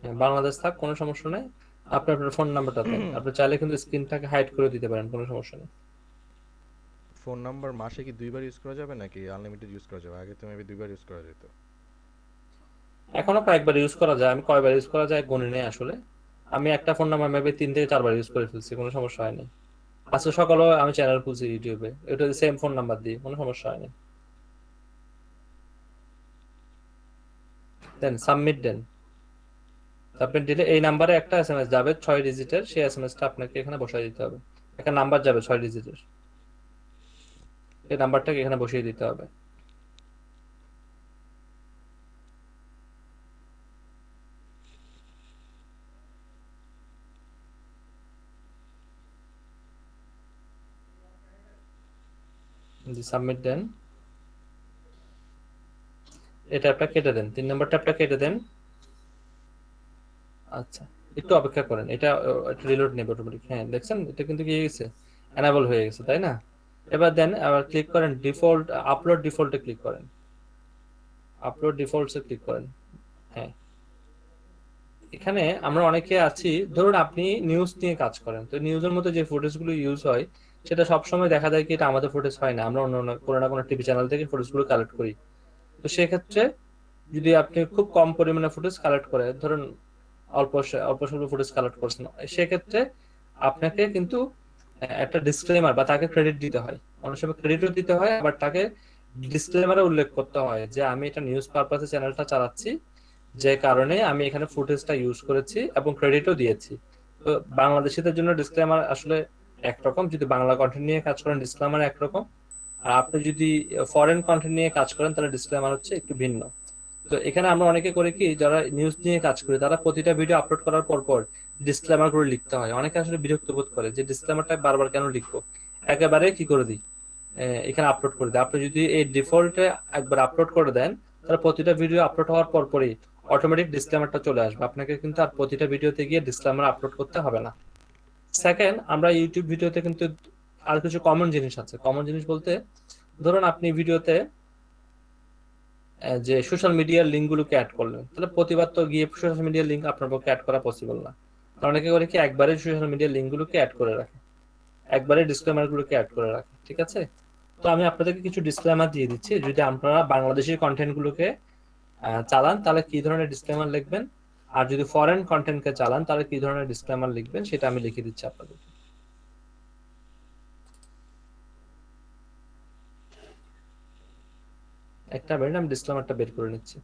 হ্যাঁ, বাংলাদেশ থাক, কোনো সমস্যা নেই। আপনার ফোন নাম্বারটা দেন, আপনি চাইলে কিন্তু স্ক্রিনটাকে হাইড করে দিতে পারেন, কোনো সমস্যা নেই। ফোন নাম্বার মাসে কি 2 বার ইউজ করা যাবে নাকি আনলিমিটেড ইউজ করা যাবে? আগে তো মেবি 2 বার ইউজ করা যেত। এখনো কয়েকবার ইউজ করা যায়, আমি কয়বার ইউজ করা যায় গণি নেই আসলে। আমি একটা ফোন নাম্বার মেবি 3 থেকে 4 বার ইউজ করে ফেলছি, কোনো সমস্যা হয়নি। আজকে সকালেও আমি চ্যানেল খুলছি ইউটিউবে, এটা সেম ফোন নাম্বার দিয়ে, কোনো সমস্যা হয়নি। দেন সাবমিট দেন। সাবমিট দিলে এই নাম্বারে একটা এসএমএস যাবে 6 ডিজিটের, সেই এসএমএসটা আপনাকে এখানে বসাই দিতে হবে। একটা নাম্বার যাবে 6 ডিজিটের, এই নাম্বারটাকে এখানে বসিয়ে দিতে হবে। সাবমিট দেন। এই ট্যাবটা কেটে দেন, 3 নম্বর ট্যাবটা কেটে দেন। আচ্ছা, একটু অপেক্ষা করেন, এটা রিলোড নেবে অটোমেটিক। হ্যাঁ দেখছেন, এটা কিন্তু কি হয়ে গেছে, এনাবল হয়ে গেছে, তাই না? এবার দেন আবার ক্লিক করেন ডিফল্ট, আপলোড ডিফল্টে ক্লিক করেন, আপলোড ডিফল্টসে ক্লিক করেন। হ্যাঁ, এখানে আমরা অনেকে আছি, ধরুন আপনি নিউজ নিয়ে কাজ করেন, তো নিউজের মধ্যে যে ফুটেজগুলো ইউজ হয় সেটা সবসময় দেখা যায় কি এটা আমাদের ফুটেজ হয় না, আমরা অন্য কোনো না কোনো টিভি চ্যানেল থেকে ফুটেজগুলো কালেক্ট করি। তো সেক্ষেত্রে যদি আপনি খুব কম পরিমাণে ফুটেজ কালেক্ট করে, ধরুন অল্প স্বল্প ফুটেজ কালেক্ট করছেন, সেক্ষেত্রে আপনাকে কিন্তু একটা ডিসক্লেমার বা তাকে ক্রেডিট দিতে হয়, অনেক সময় ক্রেডিটও দিতে হয়, আবার তাকে ডিসক্লেমারে উল্লেখ করতে হয় যে আমি এটা নিউজ পারপাসে চ্যানেলটা চালাচ্ছি, যে কারণে আমি এখানে ফুটেজটা ইউজ করেছি এবং ক্রেডিটও দিয়েছি। তো বাংলাদেশিদের জন্য ডিসক্লেমার আসলে একরকম, যদি বাংলা কন্টেন্ট নিয়ে কাজ করেন ডিসক্লেমার একরকম, আর আপনি যদি ফরেন কন্টেন্ট নিয়ে কাজ করেন তাহলে ডিসক্লেমার হচ্ছে একটু ভিন্ন। তো এখানে আমরা অনেকে করি কি, যারা নিউজ নিয়ে কাজ করি তারা প্রতিটা ভিডিও আপলোড করার পর ডিসক্লেমার করে লিখতে হয়। অনেকে আসলে বিরক্ত বোধ করে যে ডিসক্লেমারটা বারবার কেন লিখবো, একেবারে কি করে দিই, এখানে আপলোড করে দিই। আপনি যদি এই ডিফল্টে একবার আপলোড করে দেন, তাহলে প্রতিটা ভিডিও আপলোড হওয়ার পরই অটোমেটিক ডিসক্লেমারটা চলে আসবে, আপনাকে কিন্তু আর প্রতিটা ভিডিওতে গিয়ে ডিসক্লেমার আপলোড করতে হবে না। সেকেন্ড, আমরা ইউটিউব ভিডিওতে কিন্তু আর কিছু কমন জিনিস আছে। কমন জিনিস বলতে, ধরুন আপনি ভিডিওতে যে সোশ্যাল মিডিয়ার লিঙ্কগুলোকে অ্যাড করলেন, তাহলে প্রতিবার তো গিয়ে সোশ্যাল মিডিয়ার লিঙ্ক আপনার পক্ষে অ্যাড করা পসিবল না। অনেকে করে কি একবারে সোশ্যাল মিডিয়ার লিঙ্কগুলোকে অ্যাড করে রাখে, একবারে ডিসক্লেমারগুলোকে অ্যাড করে রাখে, ঠিক আছে? তো আমি আপনাদেরকে কিছু ডিসক্লেমার দিয়ে দিচ্ছি, যদি আপনারা বাংলাদেশি কন্টেন্টগুলোকে চালান তাহলে কি ধরনের ডিসক্লেমার লিখবেন, আর যদি ফরেন কন্টেন্টকে চালান তাহলে কি ধরনের ডিসক্লেমার লিখবেন সেটা আমি লিখে দিচ্ছি আপনাদের। একটা মিনিট, আমি ডিসক্লেমারটা বের করে নিচ্ছি।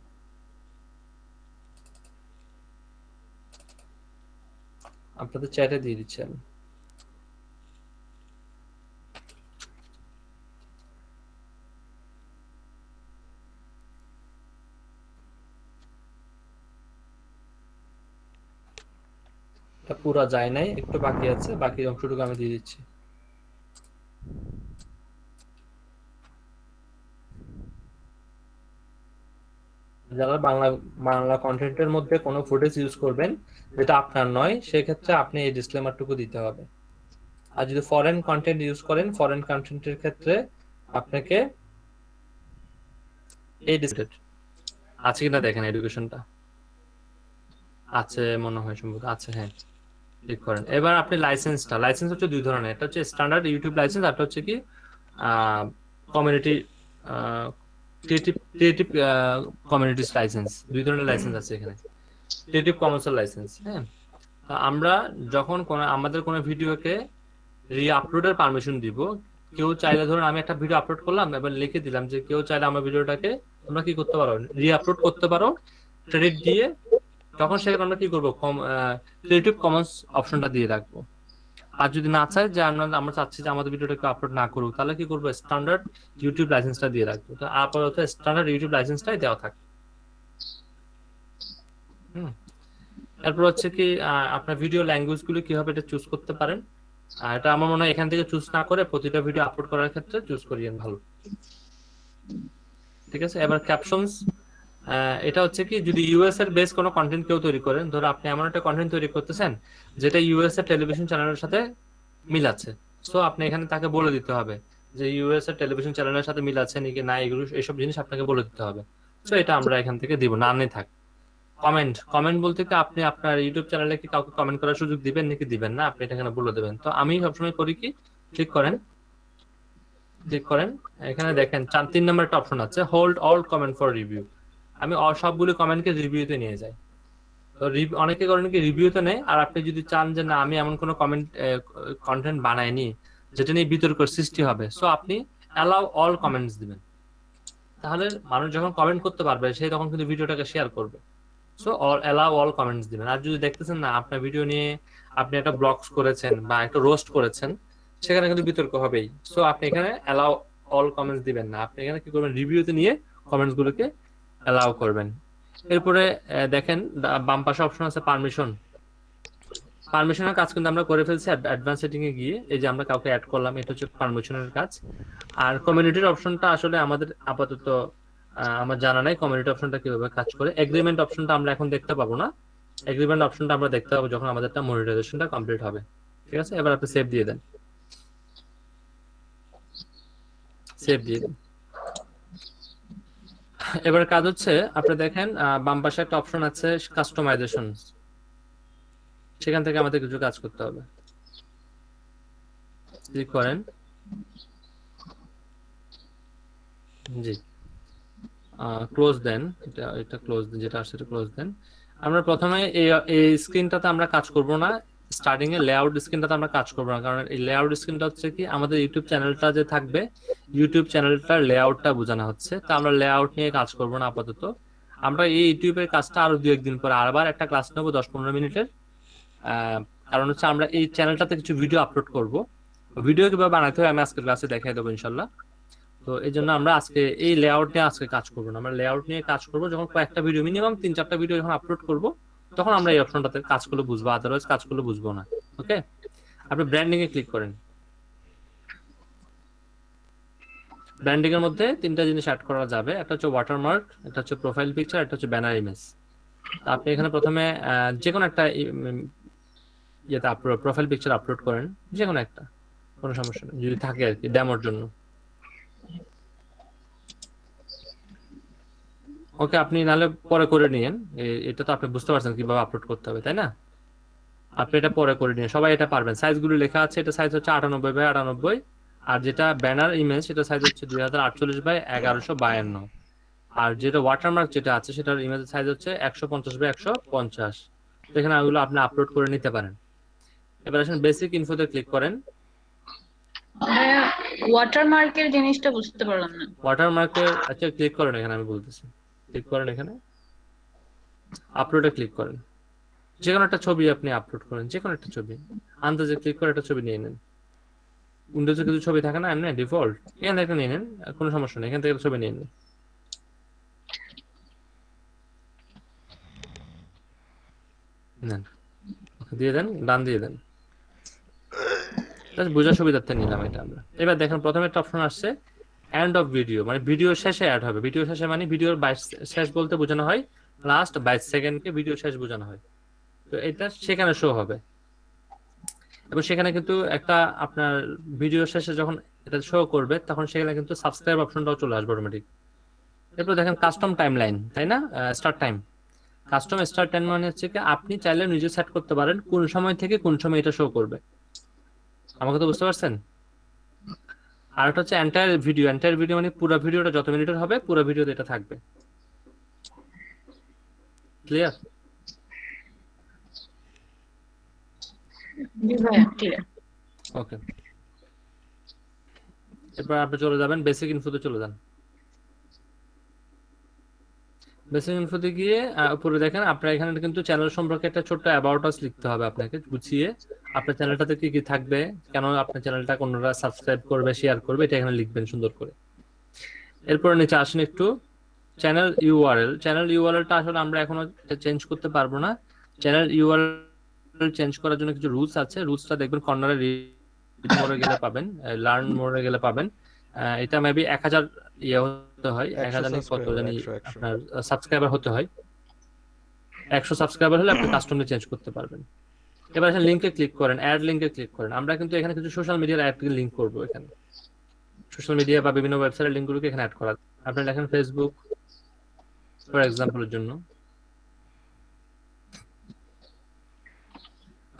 আপনাদের চ্যাটে দিয়ে দিচ্ছি আমি। এটা পুরা যায় নাই, একটু বাকি আছে, বাকি অংশটুকু আমি দিয়ে দিচ্ছি। যারা বাংলা কন্টেন্টের মধ্যে কোনো ফুটেজ ইউজ করবেন যেটা আপনার নয়, সেক্ষেত্রে আপনি এই ডিসক্লেমারটুকু দিতে হবে। আর যদি ফরেন কন্টেন্ট ইউজ করেন, ফরেন কন্টেন্টের ক্ষেত্রে আপনাকে এই আছে কিনা দেখেন, এডুকেশনটা আছে মনে হয়, সম্ভবত আছে, হ্যাঁ ক্লিক করেন। এবার আপনি লাইসেন্স হচ্ছে দুই ধরনের, একটা হচ্ছে স্ট্যান্ডার্ড ইউটিউব লাইসেন্স, আর হচ্ছে কি কমিউনিটি ক্রিয়েটিভ কমিউনিটিস লাইসেন্স। দুই ধরনের লাইসেন্স আছে এখানে, ক্রিয়েটিভ কমন্সের লাইসেন্স। হ্যাঁ, আমরা যখন আমাদের কোনো ভিডিওকে রি-আপলোডের পারমিশন দিব, কেউ চাইলে, ধরুন আমি একটা ভিডিও আপলোড করলাম, এবার লিখে দিলাম যে কেউ চাইলে আমার ভিডিওটাকে তোমরা কি করতে পারো, রি-আপলোড করতে পারো ক্রেডিট দিয়ে, তখন সেখানে আমরা কি করবো, ক্রিয়েটিভ কমন্স অপশনটা দিয়ে রাখবো। আর যদি না চাই যে আমরা চাচ্ছি যে আমাদের ভিডিওটাকে আপলোড না করুক, তাহলে কি করবো, স্ট্যান্ডার্ড ইউটিউব লাইসেন্সটা দিয়ে রাখবো। তো আপাতত স্ট্যান্ডার্ড ইউটিউব লাইসেন্সটাই দেওয়া থাকে। এরপর হচ্ছে কি আপনার ভিডিও ল্যাঙ্গুয়েজগুলো কিভাবে এটা চুজ করতে পারেন, এটা আমার মনে হয় এখান থেকে চুজ না করে প্রতিটা ভিডিও আপলোড করার ক্ষেত্রে চুজ করিয়েন ভালো, ঠিক আছে? এবার ক্যাপশনস, এটা হচ্ছে কি, যদি ইউএস এর বেস কোনো কন্টেন্ট কেউ তৈরি করেন, ধরো আপনি এমন একটা কন্টেন্ট তৈরি করতেছেন যেটা ইউএস এর টেলিভিশন চ্যানেলের সাথে মিল আছে, সো আপনি এখানে তাকে বলে দিতে হবে যে ইউএস এর টেলিভিশন চ্যানেলের সাথে মিল আছে নাকি না, এগুলো এইসব জিনিস আপনাকে বলে দিতে হবে। সো এটা আমরা এখান থেকে দিব না, নেই থাক। কমেন্ট বলতে কি, আপনি আপনার ইউটিউব চ্যানেলে কি কাউকে কমেন্ট করার সুযোগ দিবেন নাকি দিবেন না, আপনি এটা এখানে বলে দেবেন। তো আমি সবসময় করি কি, ক্লিক করেন ক্লিক করেন, এখানে দেখেন 3 নম্বর একটা অপশন আছে, hold all comment for review. আমি সবগুলো কমেন্টকে রিভিউতে নিয়ে যাই। তো অনেকে করেন কি রিভিউতে নেয়, আর আপনি যদি চান যে না আমি এমন কোনো কন্টেন্ট বানাইনি যেটা নিয়ে বিতর্কের সৃষ্টি হবে, সো আপনি অ্যালাউ অল কমেন্টস দিবেন। তাহলে মানুষ যখন কমেন্ট করতে পারবে সে তখন কিন্তু ভিডিওটাকে শেয়ার করবে। সো অ্যালাউ অল কমেন্টস দিবেন। আর যদি দেখতেছেন না আপনার ভিডিও নিয়ে আপনি একটা ব্লগস করেছেন বা একটা রোস্ট করেছেন, সেখানে কিন্তু বিতর্ক হবেই। সো আপনি এখানে অ্যালাউ অল কমেন্টস দিবেন না, আপনি এখানে কি করবেন, রিভিউতে নিয়ে কমেন্টস গুলোকে অ্যালাউ করবেন। এরপরে দেখেন বাম পাশে অপশন আছে পারমিশন। পারমিশনের কাজ কিন্তু আমরা করে ফেলছি অ্যাডভান্স সেটিং এ গিয়ে, এই যে আমরা কাউকে অ্যাড করলাম, এটা হচ্ছে পারমিশনের কাজ। আর কমিউনিটির অপশনটা আসলে আমাদের আপাতত আমার জানা নাই কমিউনিটি অপশনটা কিভাবে কাজ করে। এগ্রিমেন্ট অপশনটা আমরা এখন দেখতে পাবো না, এগ্রিমেন্ট অপশনটা আমরা দেখতে পাবো যখন আমাদেরটা মনিটাইজেশনটা কমপ্লিট হবে। ঠিক আছে, এবার আপনি সেভ দিয়ে দেন, সেভ দিয়ে দেন। এবার কাজ হচ্ছে আপনি দেখেন বাম পাশে একটা অপশন আছে কাস্টমাইজেশন, সেখান থেকে আমাদের কিছু কাজ করতে হবে। ক্লিক করেন, জি ক্লোজ দেন, এটা ক্লোজ দেন, যেটা আসছে ক্লোজ দেন। আমরা প্রথমে এই স্ক্রিনটাতে আমরা কাজ করব না, স্টার্টিং এ লেআউট স্ক্রিনটাতে আমরা কাজ করব না, কারণ এই লেআউট স্ক্রিনটা হচ্ছে কি আমাদের ইউটিউব চ্যানেলটা যে থাকবে, ইউটিউব চ্যানেলটার লেআউটটা বোঝানো হচ্ছে। তো আমরা লেআউট নিয়ে কাজ করব না আপাতত। আমরা এই ইউটিউবের কাজটা আরো 2-1 দিন পরে আবার একটা ক্লাস নেবো 10-15 মিনিটের। কারণ হচ্ছে আমরা এই চ্যানেলটাতে কিছু ভিডিও আপলোড করব, ভিডিও কিভাবে বানাতে হয় আমি আজকের ক্লাসে দেখাই দেবো ইনশাল্লাহ। তো এই জন্য আমরা আজকে এই লেআউট নিয়ে আজকে কাজ করবো না, আমরা লেআউট নিয়ে কাজ করবো যখন কয়েকটা ভিডিও, মিনিমাম 3-4টা ভিডিও যখন আপলোড করব, তখন আমরা এই অপশনটাতে কাজগুলো বুঝবো, আদারওয়াইজ কাজগুলো বুঝবো না। ওকে, আপনি ব্র্যান্ডিং এ ক্লিক করেন। ব্র্যান্ডিং এর মধ্যে 3টা জিনিস অ্যাড করা যাবে, একটা হচ্ছে ওয়াটারমার্ক, একটা হচ্ছে প্রোফাইল পিকচার, একটা হচ্ছে ব্যানার ইমেজ। আপনি এখানে প্রথমে যে কোনো একটা ইয়েতে প্রোফাইল পিকচার আপলোড করেন, যে কোনো একটা, কোনো সমস্যা নেই যদি থাকে আর কি, ডেমোর জন্য। ওকে, আপনি নাহলে পরে করে নিয়েন, এটা তো আপনি বুঝতে পারছেন কিভাবে আপলোড করতে হবে, তাই না? আপনি এটা পরে করে নিন, সবাই এটা পারবেন। সাইজগুলো লেখা আছে, এটা সাইজ হচ্ছে 98x98, আর যেটা ব্যানার ইমেজ সেটা সাইজ হচ্ছে 2048x1152, আর যেটা ওয়াটারমার্ক যেটা আছে সেটার ইমেজের সাইজ হচ্ছে 150x150। এখানে ওগুলো আপনি আপলোড করে নিতে পারেন। এবার আসেন বেসিক ইনফোতে ক্লিক করেন। ওয়াটারমার্কের জিনিসটা বুঝতে পারলাম না। ওয়াটারমার্কের আচ্ছা ক্লিক করেন, এখানে আমি বলতেছি, ক্লিক করেন, এখানে আপলোডে ক্লিক করেন, যে কোনো একটা ছবি আপনি আপলোড করেন, যে কোনো একটা ছবি আন্দাজে ক্লিক করে একটা ছবি নিয়ে নেন। উইন্ডোজে কিছু ছবি থাকে না এমনি ডিফল্ট, এখান থেকে নিয়ে নেন, কোনো সমস্যা নেই, এখান থেকে ছবি নিয়ে নেন। নেন, দিয়ে দেন, ডান দিয়ে দেন, বোঝার সুবিধার্থে নিলাম এটা আমরা। এবার দেখেন প্রথমে একটা অপশন আসছে এন্ড অফ ভিডিও, মানে ভিডিও শেষে অ্যাড হবে। ভিডিও শেষে মানে ভিডিওর 22 শেষ বলতে বোঝানো হয় লাস্ট 22 সেকেন্ডকে ভিডিও শেষ বোঝানো হয়। তো এটা সেখানে শো হবে, এবং সেখানে কিন্তু একটা আপনার ভিডিও শেষে যখন এটা শো করবে তখন সেখানে কিন্তু সাবস্ক্রাইব অপশনটাও চলে আসবে অটোমেটিক। এরপর দেখেন কাস্টম টাইম লাইন, তাই না? Start time, custom start time মানে হচ্ছে কি আপনি চাইলে নিজে সেট করতে পারেন কোন সময় থেকে কোন সময় এটা শো করবে। আমাকে তো বুঝতে পারছেন? আর একটা হচ্ছে এন্টায়ার ভিডিও, এন্টায়ার ভিডিও মানে পুরো ভিডিওটা যত মিনিটের হবে পুরো ভিডিওতে এটা থাকবে। ক্লিয়ার? জি ভাইয়া ক্লিয়ার। ওকে, এরপর আপনি চলে যাবেন বেসিক ইনফোতে, চলে যান। বেসিক ইনফোতে গিয়ে উপরে দেখেন আপনার এখানে কিন্তু চ্যানেল সম্পর্কে একটা ছোট্ট অ্যাবাউট আস লিখতে হবে আপনাকে, গুছিয়ে আপনার চ্যানেলটাতে কি কি থাকবে, কেন আপনার চ্যানেলটা অন্যরা সাবস্ক্রাইব করবে, শেয়ার করবে, এটা এখানে লিখবেন সুন্দর করে। এরপরে নিচে আসেন একটু, চ্যানেল ইউআরএল। চ্যানেল ইউআরএলটা আসলে আমরা এখনো চেঞ্জ করতে পারবো না। চ্যানেল ইউআরএল চেঞ্জ করার জন্য কিছু রুলস আছে, রুলসটা দেখবেন কর্নারে রিড মোডে গেলে পাবেন, লার্ন মোডে গেলে পাবেন। এটা মেবি 1000 ইয়ে হতে হয়, 1000 কত জানি আপনার সাবস্ক্রাইবার হতে হয়। 100 সাবস্ক্রাইবার হলে আপনি কাস্টমলি চেঞ্জ করতে পারবেন। এবার আসেন লিংকে ক্লিক করেন, অ্যাড লিংকে ক্লিক করেন। আমরা কিন্তু এখানে কিছু সোশ্যাল মিডিয়ার অ্যাড লিংক করবো, এখানে সোশ্যাল মিডিয়া বা বিভিন্ন ওয়েবসাইটের লিংকগুলোকে এখানে অ্যাড করা। আপনি লেখেন ফেসবুক ফর এক্সাম্পলের জন্য,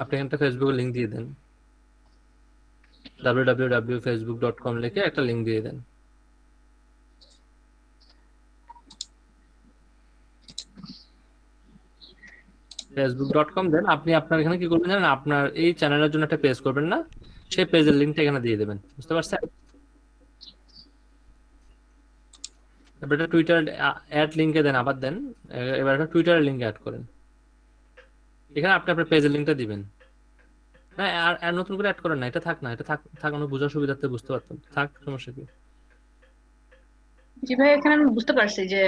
আপনি এখানটা ফেসবুকের লিংক দিয়ে দেন। www.facebook.com লিখে একটা লিংক দিয়ে দেন। facebook.com দেন, আপনি আপনার এখানে কি করবেন জানেন, আপনার এই চ্যানেলের জন্য একটা পেজ করবেন না, সেই পেজের লিংকটা এখানে দিয়ে দেবেন, বুঝতে পারছেন? এবার একটা টুইটার অ্যাড লিংকে দেন, আবার দেন, এবার একটা টুইটারের লিংক অ্যাড করেন, এখানে আপনি আপনার পেজের লিংকটা দিবেন। না আর নতুন করে অ্যাড করেন না, এটা থাক না, এটা থাক অনেক বোঝার সুবিধার্থে বুঝতে পারতাম, থাক, সমস্যা কি? জি ভাই, এখানে আমি বুঝতে পারছি যে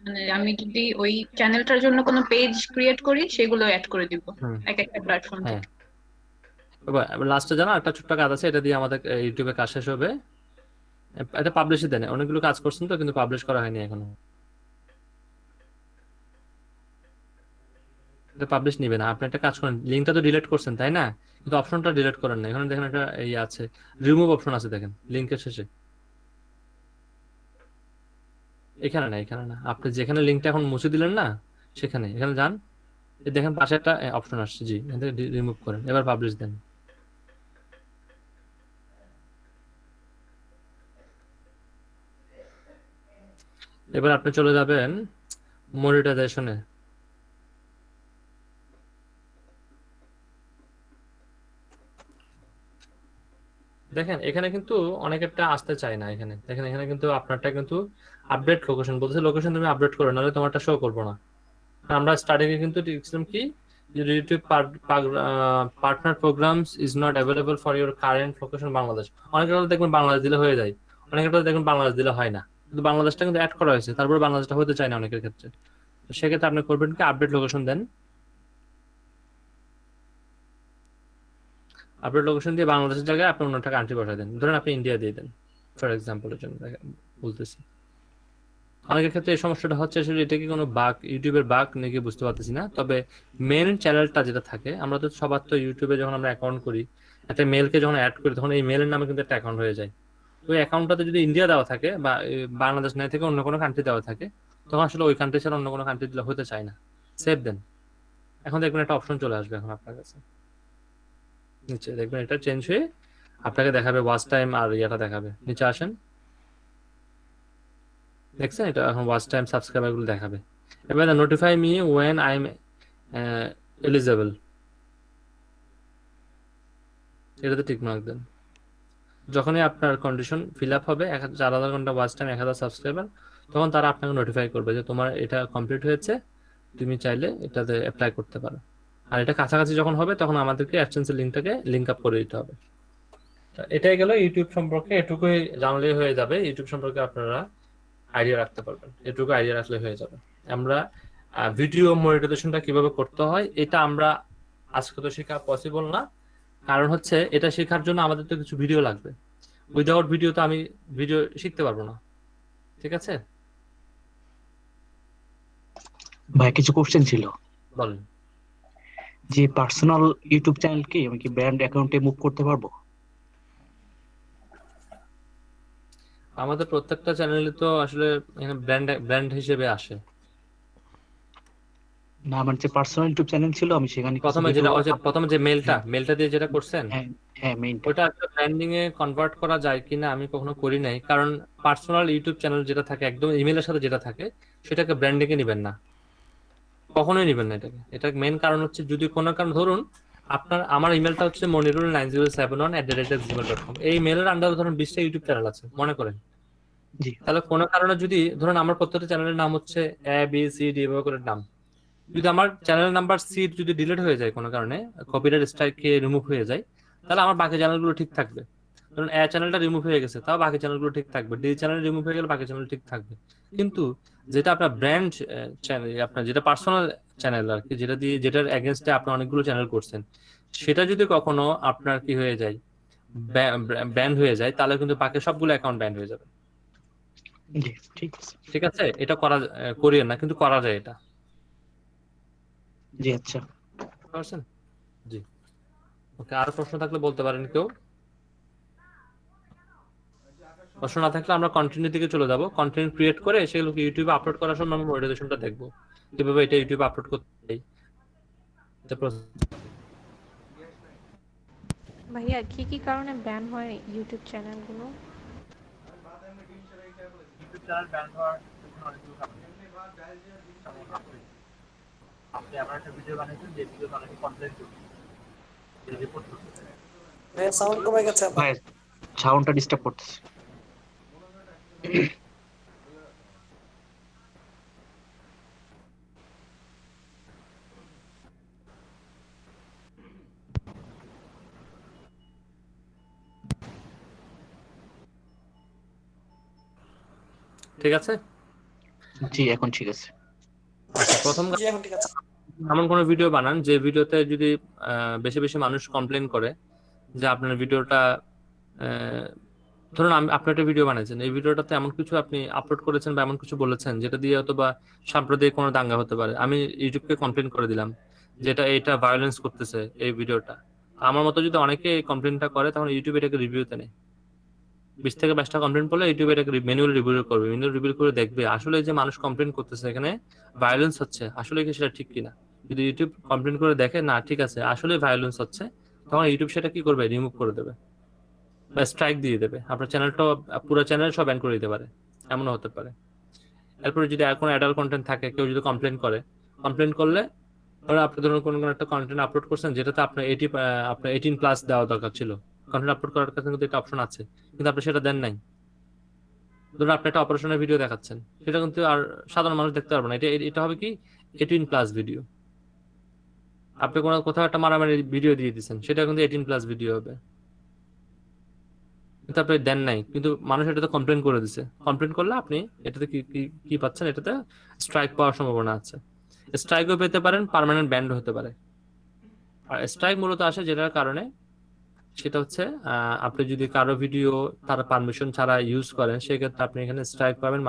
মানে আমি যদি ওই চ্যানেলটার জন্য কোনো পেজ ক্রিয়েট করি সেগুলো অ্যাড করে দিব হুম, এক একটা প্ল্যাটফর্ম হ্যাঁ। থেকে। এবার লাস্টে জানো একটা ছোট্ট কাজ আছে, এটা দিয়ে আমাদের ইউটিউবে কাজ শেষ হবে। এটা পাবলিশে দেন, অনেকগুলো কাজ করছেন তো, কিন্তু পাবলিশ করা হয়নি এখনো। এটা পাবলিশ নিবে না, আপনি একটা কাজ করেন, লিঙ্কটা তো ডিলিট করছেন তাই না, কিন্তু অপশনটা ডিলিট করেন না, এখানে দেখেন একটা এই আছে, রিমুভ অপশন আছে দেখেন লিঙ্কের শেষে, এখানে না, এখানে না, আপনি যেখানে লিঙ্কটা এখন মুছে দিলেন না সেখানে, এখানে যান, এই দেখেন পাশে একটা অপশন আসছে, জি, এখান থেকে রিমুভ করেন, এবার পাবলিশ দেন। এবার আপনি চলে যাবেন মনিটাইজেশনে। দেখেন এখানে কিন্তু অনেকেরটা আসতে চায় না, এখানে দেখেন, এখানে কিন্তু আপনারটা কিন্তু আপডেট লোকেশন বলতেছে, লোকেশন তুমি আপডেট করো, নাহলে তোমারটা শো করবো না। আর আমরা স্টার্টিং এ কিন্তু লিখছিলাম কি, YouTube partner programs is not available for your current location Bangladesh. অনেকের দেখবেন বাংলাদেশ দিলে হয়ে যায়, অনেকের দেখবেন বাংলাদেশ দিলে হয় না, কিন্তু বাংলাদেশটা কিন্তু অ্যাড করা হয়েছে, তারপরে বাংলাদেশটা হতে চায় না অনেকের ক্ষেত্রে। তো সেক্ষেত্রে আপনি করবেন কি, আপডেট লোকেশন দেন, আপডেট লোকেশন দিয়ে বাংলাদেশের জায়গায় আপনি অন্য একটা কান্ট্রি বসাই দেন, ধরেন আপনি ইন্ডিয়া দিয়ে দেন ফর এক্সাম্পলের জন্য বলতেছি। অনেকের ক্ষেত্রে এই সমস্যাটা হচ্ছে, আসলে এটা কি কোনো বাগ, ইউটিউবের বাগ নাকি বুঝতে পারতেছি না। তবে মেন চ্যানেলটা যেটা থাকে, আমরা তো সবার তো ইউটিউবে যখন আমরা অ্যাকাউন্ট করি, একটা মেলকে যখন অ্যাড করি, তখন এই মেলের নামে কিন্তু একটা অ্যাকাউন্ট হয়ে যায়। ওই অ্যাকাউন্টটাতে যদি ইন্ডিয়া দেওয়া থাকে বা বাংলাদেশ নাই থেকে অন্য কোনো কান্ট্রি দেওয়া থাকে, তখন আসলে ওই কান্ট্রি ছাড়া অন্য কোনো কান্ট্রি দিলে হতে চায় না। সেভ দেন, এখন দেখবেন একটা অপশন চলে আসবে এখন আপনার কাছে নিচে, দেখবেন এটা চেঞ্জ হয়ে আপনাকে দেখাবে ওয়াচ টাইম আর ইয়াটা দেখাবে, নিচে আসেন, দেখছেন এটা এখন ওয়াচ টাইম সাবস্ক্রাইবার গুলো দেখাবে। এবার notify me when I am eligible, এটাতে টিক মার্ক দেন। যখনই আপনার কন্ডিশন ফিল আপ হবে, 4000 ঘন্টা ওয়াচ টাইম, 1000 সাবস্ক্রাইবার, তখন তারা আপনাকে নোটিফাই করবে যে তোমার এটা কমপ্লিট হয়েছে, তুমি চাইলে এটাতে অ্যাপ্লাই করতে পারো। আর এটা কাছাকাছি যখন হবে, তখন আমাদেরকে অ্যাডসেন্সের লিঙ্কটাকে লিঙ্ক আপ করে দিতে হবে। এটাই গেল ইউটিউব সম্পর্কে, এটুকুই জানলেই হয়ে যাবে, ইউটিউব সম্পর্কে আপনারা আইডিয়া রাখতে পারবেন, এটুকু আইডিয়া রাখলে হয়ে যাবে। আমরা ভিডিও মনিটাইজেশনটা কিভাবে করতে হয় এটা আমরা আজকে তো শেখা পসিবল না, কারণ হচ্ছে এটা শেখার জন্য আমাদের তো কিছু ভিডিও লাগবে, উইদাউট ভিডিও তো আমি ভিডিও শিখতে পারবো না, ঠিক আছে? ভাই কিছু কোশ্চেন ছিল, বলেন। যে পার্সোনাল ইউটিউব চ্যানেল কি আমি কি ব্র্যান্ড অ্যাকাউন্টে মুভ করতে পারবো? আমাদের প্রত্যেকটা চ্যানেলে তো আসলে এখানে ব্র্যান্ড হিসেবে আসে। না আমার যে পার্সোনাল ইউটিউব চ্যানেল ছিল আমি সেখানে কিছু video প্রথমে যে মেলটা দিয়ে যেটা করছেন, হ্যাঁ হ্যাঁ মেইনটা ওটা একটা ব্র্যান্ডিং এ কনভার্ট করা যায় কিনা আমি কখনো করি নাই, কারণ পার্সোনাল ইউটিউব চ্যানেল যেটা থাকে একদম ইমেলের সাথে যেটা থাকে, সেটাকে ব্র্যান্ডিং এ নেবেন না, কখনোই নেবেন না এটাকে। এটা মেইন কারণ হচ্ছে, যদি কোনো কারণ ধরুন আমার ইমেলটা হচ্ছে monirul9071@gmail.com, এই মেলের আন্ডারে ধরুন 20টা ইউটিউব চ্যানেল আছে মনে করেন, জি তাহলে কোনো কারণে যদি ধরুন আমার প্রত্যেকটা চ্যানেলের নাম হচ্ছে ABCD এভাবে করে নাম, যদি আমার চ্যানেল নাম্বার সিট যদি ডিলিট হয়ে যায় কোনো কারণে, কপিরাইট স্ট্রাইকে রিমুভ হয়ে যায়, তাহলে আমার বাকি চ্যানেলগুলো ঠিক থাকবে। ধরুন এ চ্যানেলটা রিমুভ হয়ে গেছে, তাও বাকি চ্যানেলগুলো ঠিক থাকবে, ডি চ্যানেল রিমুভ হয়ে গেলে বাকি চ্যানেল ঠিক থাকবে। কিন্তু যেটা আপনার ব্র্যান্ড চ্যানেল, আপনার যেটা পার্সোনাল চ্যানেল আর কি, যেটা দিয়ে যেটার এগেনস্টে আপনি অনেকগুলো চ্যানেল করছেন, সেটা যদি কখনো আপনার কি হয়ে যায়, ব্যান্ড হয়ে যায়, তাহলে কিন্তু বাকি সবগুলো অ্যাকাউন্ট ব্যান্ড হয়ে যাবে। জি ঠিক আছে ঠিক আছে, এটা করিয়েন না, কিন্তু করা যায় এটা, জি আচ্ছা বুঝতে পারছেন? জি, ওকে। আরো প্রশ্ন থাকলে বলতে পারেন কেউ, প্রশ্ন না থাকলে আমরা কন্টেন্ট দিকে চলে যাব। কন্টেন্ট ক্রিয়েট করে সেগুলোকে ইউটিউবে আপলোড করার সময় আমরা মনিটাইজেশনটা দেখবো, কিভাবে এটা ইউটিউবে আপলোড করতে চাই। ভাইয়া কি কি কারণে ব্যান হয় ইউটিউব চ্যানেলগুলো? ইউটিউব চ্যানেল ব্যান হওয়ার অনেকগুলো কারণ। যেমন আপনি আমার একটা ভিডিও বানিয়েছেন, যে ভিডিওতে অনেকে কমপ্লেন করছে, রিপোর্ট করতেছে। সাউন্ড কমে গেছে আবার। ভাই সাউন্ডটা ডিস্টার্ব করতেছে। ঠিক আছে? জি এখন ঠিক আছে। আচ্ছা, প্রথম জি এখন ঠিক আছে। এমন কোনো ভিডিও বানান যে ভিডিওতে যদি বেশি বেশি মানুষ কমপ্লেন করে যে আপনার ভিডিওটা, ধরুন আপনি একটা ভিডিও বানিয়েছেন, এই ভিডিওটাতে এমন কিছু আপনি আপলোড করেছেন বা এমন কিছু বলেছেন যেটা দিয়ে হয়তো বা সাম্প্রদায়িক কোনো দাঙ্গা হতে পারে। আমি ইউটিউবকে কমপ্লেন করে দিলাম যেটা এটা ভায়োলেন্স করতেছে এই ভিডিওটা। আমার মতো যদি অনেকে এই কমপ্লেনটা করে, তখন ইউটিউব এটাকে রিভিউতে নেয়। 20 থেকে 22টা কমপ্লেন পড়লে ইউটিউব এটাকে ম্যানুয়ালি রিভিউ করবে, ম্যানুয়ালি রিভিউ করে দেখবে আসলে যে মানুষ কমপ্লেন করতেছে এখানে ভায়োলেন্স হচ্ছে, আসলে কি সেটা ঠিক কিনা। যদি ইউটিউব কমপ্লেন করে দেখে না ঠিক আছে আসলে ভায়োলেন্স হচ্ছে, তখন ইউটিউব সেটা কি করবে, রিমুভ করে দেবে বা স্ট্রাইক দিয়ে দেবে, আপনার চ্যানেলটা পুরো চ্যানেল সব ব্যান করে দিতে পারে, এমনও হতে পারে। এরপরে যদি কোনো অ্যাডাল্ট কন্টেন্ট থাকে, কেউ যদি কমপ্লেন করে, কমপ্লেন করলে ধরুন আপনি ধরুন কোনো একটা কন্টেন্ট আপলোড করছেন যেটাতে আপনার আপনার 18+ দেওয়া দরকার ছিল, কন্টেন্ট আপলোড করার কাছে কিন্তু একটা অপশন আছে, কিন্তু আপনি সেটা দেন নাই। ধরুন আপনি একটা অপারেশনের ভিডিও দেখাচ্ছেন, সেটা কিন্তু আর সাধারণ মানুষ দেখতে পারবে না, এটা হবে কি 18+ ভিডিও। আপনি কোনো কোথাও একটা মারামারি ভিডিও দিয়ে দিচ্ছেন, সেটা কিন্তু 18+ ভিডিও হবে, কিন্তু আপনি দেন নাই, কিন্তু মানুষ এটাতে কমপ্লেন করে দিছে। কমপ্লেন করলে আপনি এটাতে কি কি কি পাচ্ছেন, এটাতে স্ট্রাইক পাওয়ার সম্ভাবনা আছে। স্ট্রাইকও পেতে পারেন, পার্মানেন্ট ব্যান্ড হতে পারে। আর স্ট্রাইক মূলত আসে যেটার কারণে, সেটা হচ্ছে আপনি যদি কারো ভিডিও তার পারমিশন ছাড়া ইউজ করেন, সেক্ষেত্রে আপনি এখানে স্ট্রাইক পাবেন,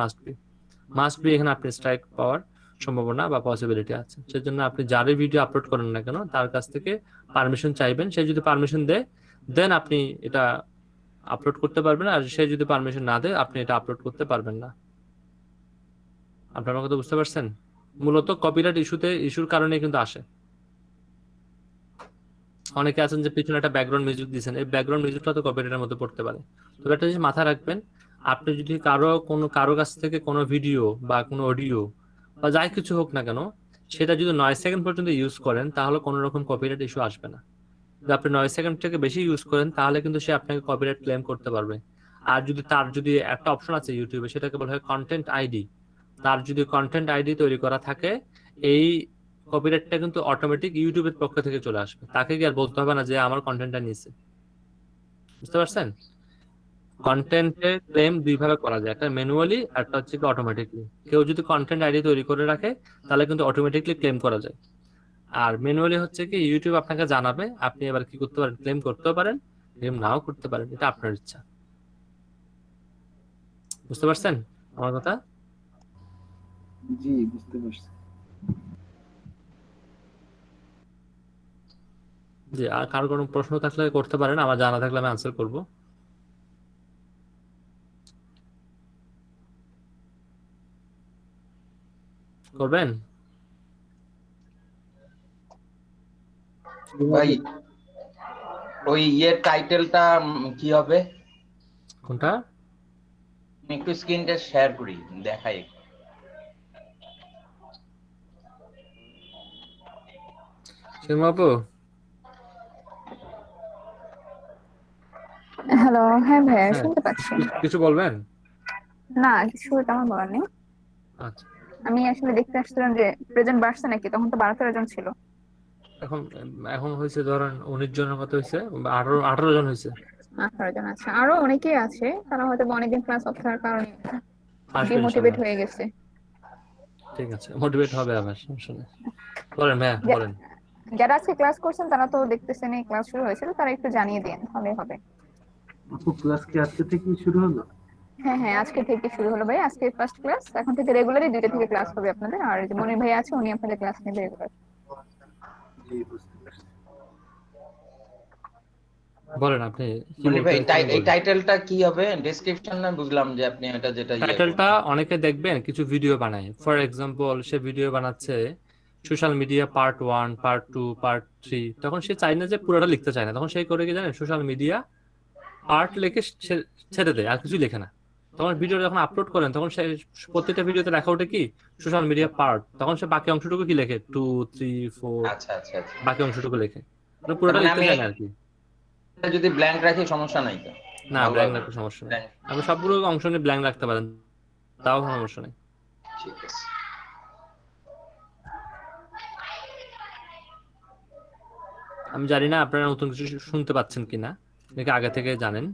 মাস্ট বি এখানে আপনি স্ট্রাইক পাওয়ার সম্ভাবনা বা পসিবিলিটি আছে। সেজন্য আপনি যারই ভিডিও আপলোড করেন না কেন, তার কাছ থেকে পারমিশন চাইবেন। সে যদি পারমিশন দেয়, দেন আপনি এটা আপলোড করতে পারবেন, আর সে যদি পারমিশন না দেয়, আপনি এটা আপলোড করতে পারবেন না। আপনার আমার কথা বুঝতে পারছেন? মূলত কপিরাইট ইস্যুর কারণে কিন্তু আসে। অনেকে আছেন যে পিছনে একটা ব্যাকগ্রাউন্ড মিউজিক দিয়েছেন, এই ব্যাকগ্রাউন্ড মিউজিকটা তো কপিরাইটের মধ্যে পড়তে পারে। তবে একটা জিনিস মাথায় রাখবেন, আপনি যদি কারো কাছ থেকে কোনো ভিডিও বা কোনো অডিও বা যাই কিছু হোক না কেন, সেটা যদি 9 সেকেন্ড পর্যন্ত ইউজ করেন, তাহলে কোনো রকম কপিরাইট ইস্যু আসবে না। যদি আপনি 9 সেকেন্ড থেকে বেশি ইউজ করেন, তাহলে কিন্তু সে আপনাকে কপিরাইট ক্লেম করতে পারবে। আর যদি একটা অপশন আছে ইউটিউবে, সেটাকে বলা হয় কন্টেন্ট আইডি। তার যদি কন্টেন্ট আইডি তৈরি করা থাকে, এই কপিরাইটটা কিন্তু অটোমেটিক ইউটিউবের পক্ষ থেকে চলে আসবে, তাকে কি আর বলতে হবে না যে আমার কন্টেন্টটা নিছে। বুঝতে পারছেন? কন্টেন্টের ক্লেম দুই ভাবে করা যায়, একটা ম্যানুয়ালি, একটা হচ্ছে কি অটোমেটিকলি। কেউ যদি কন্টেন্ট আইডি তৈরি করে রাখে, তাহলে কিন্তু অটোমেটিকলি ক্লেম করা যায়। আর ম্যানুয়ালি হচ্ছে কি ইউটিউব আপনাকে জানাবে, আপনি এবার কি করতে পারেন, ক্লেম করতেও পারেন, ক্লেম নাও করতে পারেন, এটা আপনার ইচ্ছা। বুঝতে পারছেন আমার কথা? জি বুঝতে পারছি। জি, আর কারো কোনো প্রশ্ন থাকলে করতে পারেন, আমার জানা থাকলে আমি আনসার করব। করবেন? ভাই ওই টাইটেলটা কি হবে? কোনটা? একটু স্ক্রিনটা শেয়ার করি, দেখাই। শিমা আপু, হ্যালো, হ্যাঁ ভাইয়া হ্যাঁ, শুনতে পাচ্ছি। কিছু বলবেন? না কিছু তেমন বলার নেই। আচ্ছা, আমি আসলে দেখতে আসছিলাম যে প্রেজেন্ট বাড়ছে নাকি, তখন তো 12-13 জন ছিল। এখন এখন হয়েছে ধরেন 19 জনের মতো হয়েছে, 18 জন হয়েছে। 18 জন আছে, আরো অনেকেই আছে, তারা হয়তো অনেকদিন ক্লাস অফ থাকার কারণে আসবে ডিমোটিভেট ইনশাল্লাহ। হয়ে গেছে। ঠিক আছে, মোটিভেট হবে আবার, সমস্যা নেই। বলেন ভাইয়া, বলেন। যারা আজকে ক্লাস করছেন তারা তো দেখতেছেন এই ক্লাস শুরু হয়েছিল, তারা একটু জানিয়ে দিন তাহলে হবে। আপু ক্লাস কি আজকে থেকেই শুরু হলো? হ্যাঁ হ্যাঁ আজকে থেকে শুরু হলো ভাই, আজকে ফার্স্ট ক্লাস। এখন থেকে রেগুলারই 2টা থেকে ক্লাস হবে আপনাদের, আর যে মনির ভাই আছে উনি আপনাদের ক্লাস নেবে রেগুলার। জি বুঝতে পারছি। বলেন আপনি কি মানে বলতে ভাই চাচ্ছেন এই বলেন। টাইটেলটা কি হবে? ডেসক্রিপশন না বুঝলাম যে আপনি এটা যেটা টাইটেলটা অনেকে দেখবেন কিছু ভিডিও বানায়, ফর এক্সাম্পল সে ভিডিও বানাচ্ছে social media part 1, part 2, part 3, তখন সে চায় না যে পুরোটা লিখতে চায় না, তখন সে করে কি জানেন, সোশ্যাল মিডিয়া পার্ট লিখে ছেড়ে দেয়, আর কিছুই লেখে না। তখন ভিডিও যখন আপলোড করেন তখন সে প্রত্যেকটা ভিডিওতে লেখা ওঠে কি সোশ্যাল মিডিয়া পার্ট, তখন সে বাকি অংশটুকু কি লেখে 2, 3, 4, আচ্ছা আচ্ছা আচ্ছা। বাকি অংশটুকু লেখে, মানে তার পুরোটা মানে লিখতে আমি চায় না আর কি। এটা যদি ব্ল্যাঙ্ক রাখি সমস্যা নাই তো? না, ভালো ব্ল্যাঙ্ক হবে। রাখতে সমস্যা নেই, Blank, আপনি সবগুলো অংশ নিয়ে ব্ল্যাঙ্ক রাখতে পারেন, তাও সমস্যা নেই। ঠিক আছে। আমি জানি না আপনারা নতুন কিছু শুনতে পাচ্ছেন কিনা, নাকি আগে থেকে জানেন।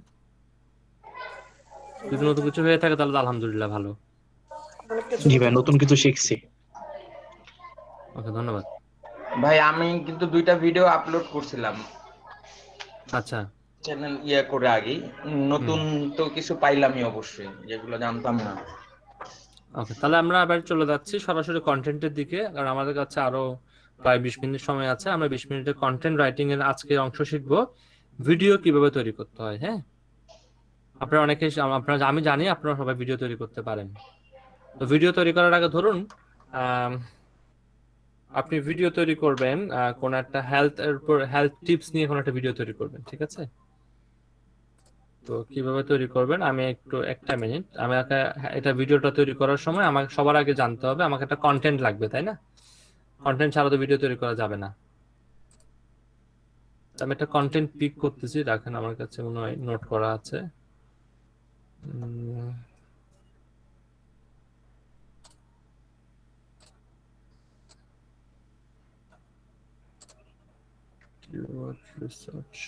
যদি নতুন কিছু হয়ে থাকে তাহলে তো আলহামদুলিল্লাহ ভালো। অনেক কিছু জি ভাই, নতুন কিছু শিখছি। ওকে, ধন্যবাদ। ভাই আমি কিন্তু 2টা ভিডিও আপলোড করছিলাম আচ্ছা, চ্যানেল করে আগেই। নতুন তো কিছু পাইলামই অবশ্যই, যেগুলো জানতাম না। ওকে, তাহলে আমরা আবার চলে যাচ্ছি সরাসরি কন্টেন্টের দিকে, কারণ আমাদের কাছে আরো প্রায় 20 মিনিট সময় আছে। আমরা 20 মিনিটের কন্টেন্ট রাইটিং এর আজকের অংশ শিখবো, ভিডিও কিভাবে তৈরি করতে হয়। হ্যাঁ, আপনারা অনেকে, আপনারা, আমি জানি আপনারা সবাই ভিডিও তৈরি করতে পারেন। তো ভিডিও তৈরি করার আগে ধরুন আপনি ভিডিও তৈরি করবেন কোন একটা হেলথ এর উপর, হেলথ টিপস নিয়ে কোন একটা ভিডিও তৈরি করবেন, ঠিক আছে? তো কিভাবে তৈরি করবেন, আমি একটু একটা মিনিট, আমাকে এটা ভিডিওটা তৈরি করার সময় আমাকে সবার আগে জানতে হবে আমাকে একটা কন্টেন্ট লাগবে, তাই না? কন্টেন্ট ছাড়া তো ভিডিও তৈরি করা যাবে না। তো আমি একটা কন্টেন্ট পিক করতেছি, রাখেন, আমার কাছে মনে হয় নোট করা আছে। Keyword research.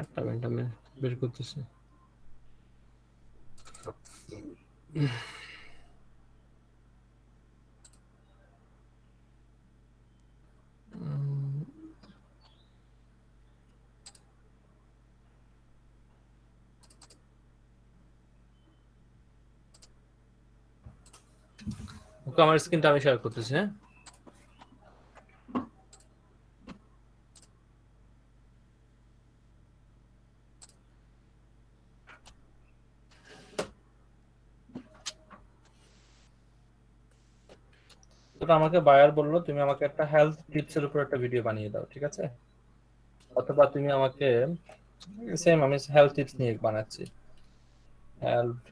একটা মিনিট, আমি বের করতেছি। ওকে, আমার স্ক্রিনটা আমি শেয়ার করতেছি। হ্যাঁ, তো আমাকে বায়ার বললো তুমি আমাকে একটা হেলথ টিপস এর উপর একটা ভিডিও বানিয়ে দাও, ঠিক আছে? অথবা তুমি আমাকে, সেম আমি হেলথ টিপস নিয়ে বানাচ্ছি, হেলথ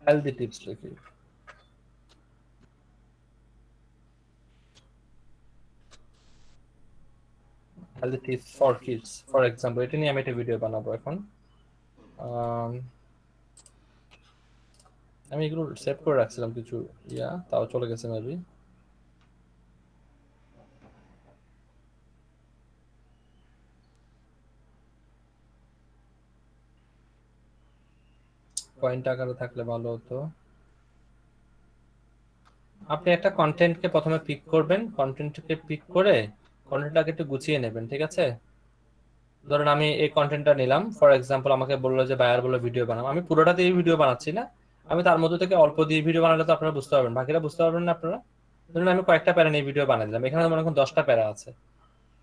হেলদি টিপস লিখি, healthy tips for kids for example, এটা নিয়ে আমি একটা ভিডিও বানাবো এখন। আমি এগুলো সেভ করে রাখছিলাম কিছু, তাও চলে গেছে মেবি। পয়েন্ট আকারে থাকলে ভালো হতো। আপনি একটা কন্টেন্টকে প্রথমে পিক করবেন, কন্টেন্টকে পিক করে কন্টেন্টটাকে একটু গুছিয়ে নেবেন, ঠিক আছে? ধরুন আমি এই কন্টেন্টটা নিলাম, ফর এক্সাম্পল আমাকে বললো যে বায়ার বলে ভিডিও বানাবো, আমি পুরোটা দিয়ে ভিডিও বানাচ্ছি না, আমি তার মধ্যে থেকে অল্প দিয়ে ভিডিও বানালে তো আপনারা বুঝতে পারবেন, বাকিটা বুঝতে পারবেন না আপনারা। ধরুন আমি কয়েকটা প্যারা নিয়ে ভিডিও বানাই দিলাম, এখানে মনে করেন 10টা প্যারা আছে,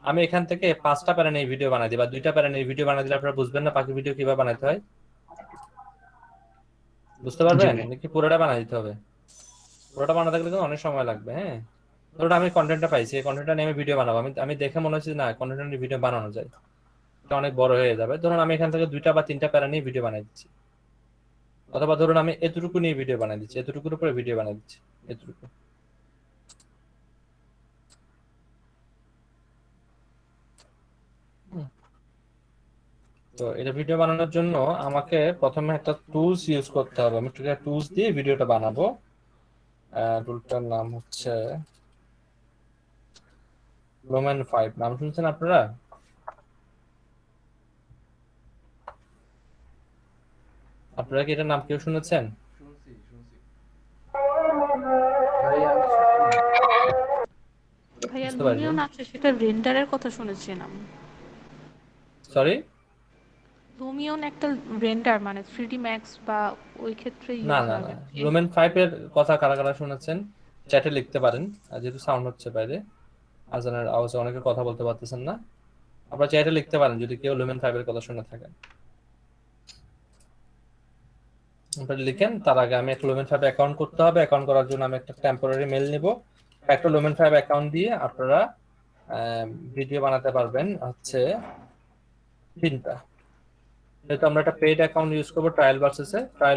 আমি এখান থেকে 5টা প্যারা নিয়ে ভিডিও বানাই দিই বা 2টা প্যারা নিয়ে ভিডিও বানাই দিলে আপনারা বুঝবেন না বাকি ভিডিও কিভাবে বানাতে হয়, বুঝতে পারবেন নাকি পুরোটা বানাই দিতে হবে? পুরোটা বানাতে গেলে কিন্তু অনেক সময় লাগবে। হ্যাঁ, ধরুন আমি কন্টেন্টটা পাইছি, এই কন্টেন্টটা নিয়ে আমি ভিডিও বানাবো, আমি দেখে মনে হচ্ছে না কন্টেন্ট নিয়ে ভিডিও বানানো যায়, এটা অনেক বড় হয়ে যাবে। ধরুন আমি এখান থেকে 2টা বা 3টা প্যারা নিয়ে ভিডিও বানাই দিচ্ছি, অথবা ধরুন আমি এতটুকু নিয়ে ভিডিও বানাই দিচ্ছি, এতটুকুর উপরে ভিডিও বানাই দিচ্ছি, এতটুকু। তো এটা ভিডিও বানানোর জন্য আমাকে প্রথমে একটা টুলস ইউজ করতে হবে, আমি একটা টুলস দিয়ে ভিডিওটা বানাবো। টুলটার নাম হচ্ছে Lumen 5, নাম শুনছেন আপনারা? আপনারা কি এটার নাম কেউ শুনেছেন? ভাইয়া বুঝতে পারিনি। লুমিয়ন আছে, সেটা রেন্ডারের কথা শুনেছিলাম। সরি? লুমিয়ন একটা রেন্ডার, মানে 3D ম্যাক্স বা ওই ক্ষেত্রে না ইউজ না হয় না, আরকি। লুমেন 5 এর কথা কারা কারা শুনেছেন চ্যাটে লিখতে পারেন, আর যেহেতু সাউন্ড হচ্ছে বাইরে, আজানের আওয়াজে অনেকে কথা বলতে পারতেছেন না, আপনারা চ্যাটে লিখতে পারেন যদি কেউ লুমেন 5 এর কথা শুনে থাকেন। আপনারা লিখেন, তার আগে আমি একটা লুমেন 5 অ্যাকাউন্ট করতে হবে। অ্যাকাউন্ট করার জন্য আমি একটা টেম্পোরারি মেল নিব। একটা লুমেন 5 অ্যাকাউন্ট দিয়ে আপনারা ভিডিও বানাতে পারবেন হচ্ছে 3টা। যেহেতু আমরা একটা পেইড অ্যাকাউন্ট ইউজ করবো ট্রায়াল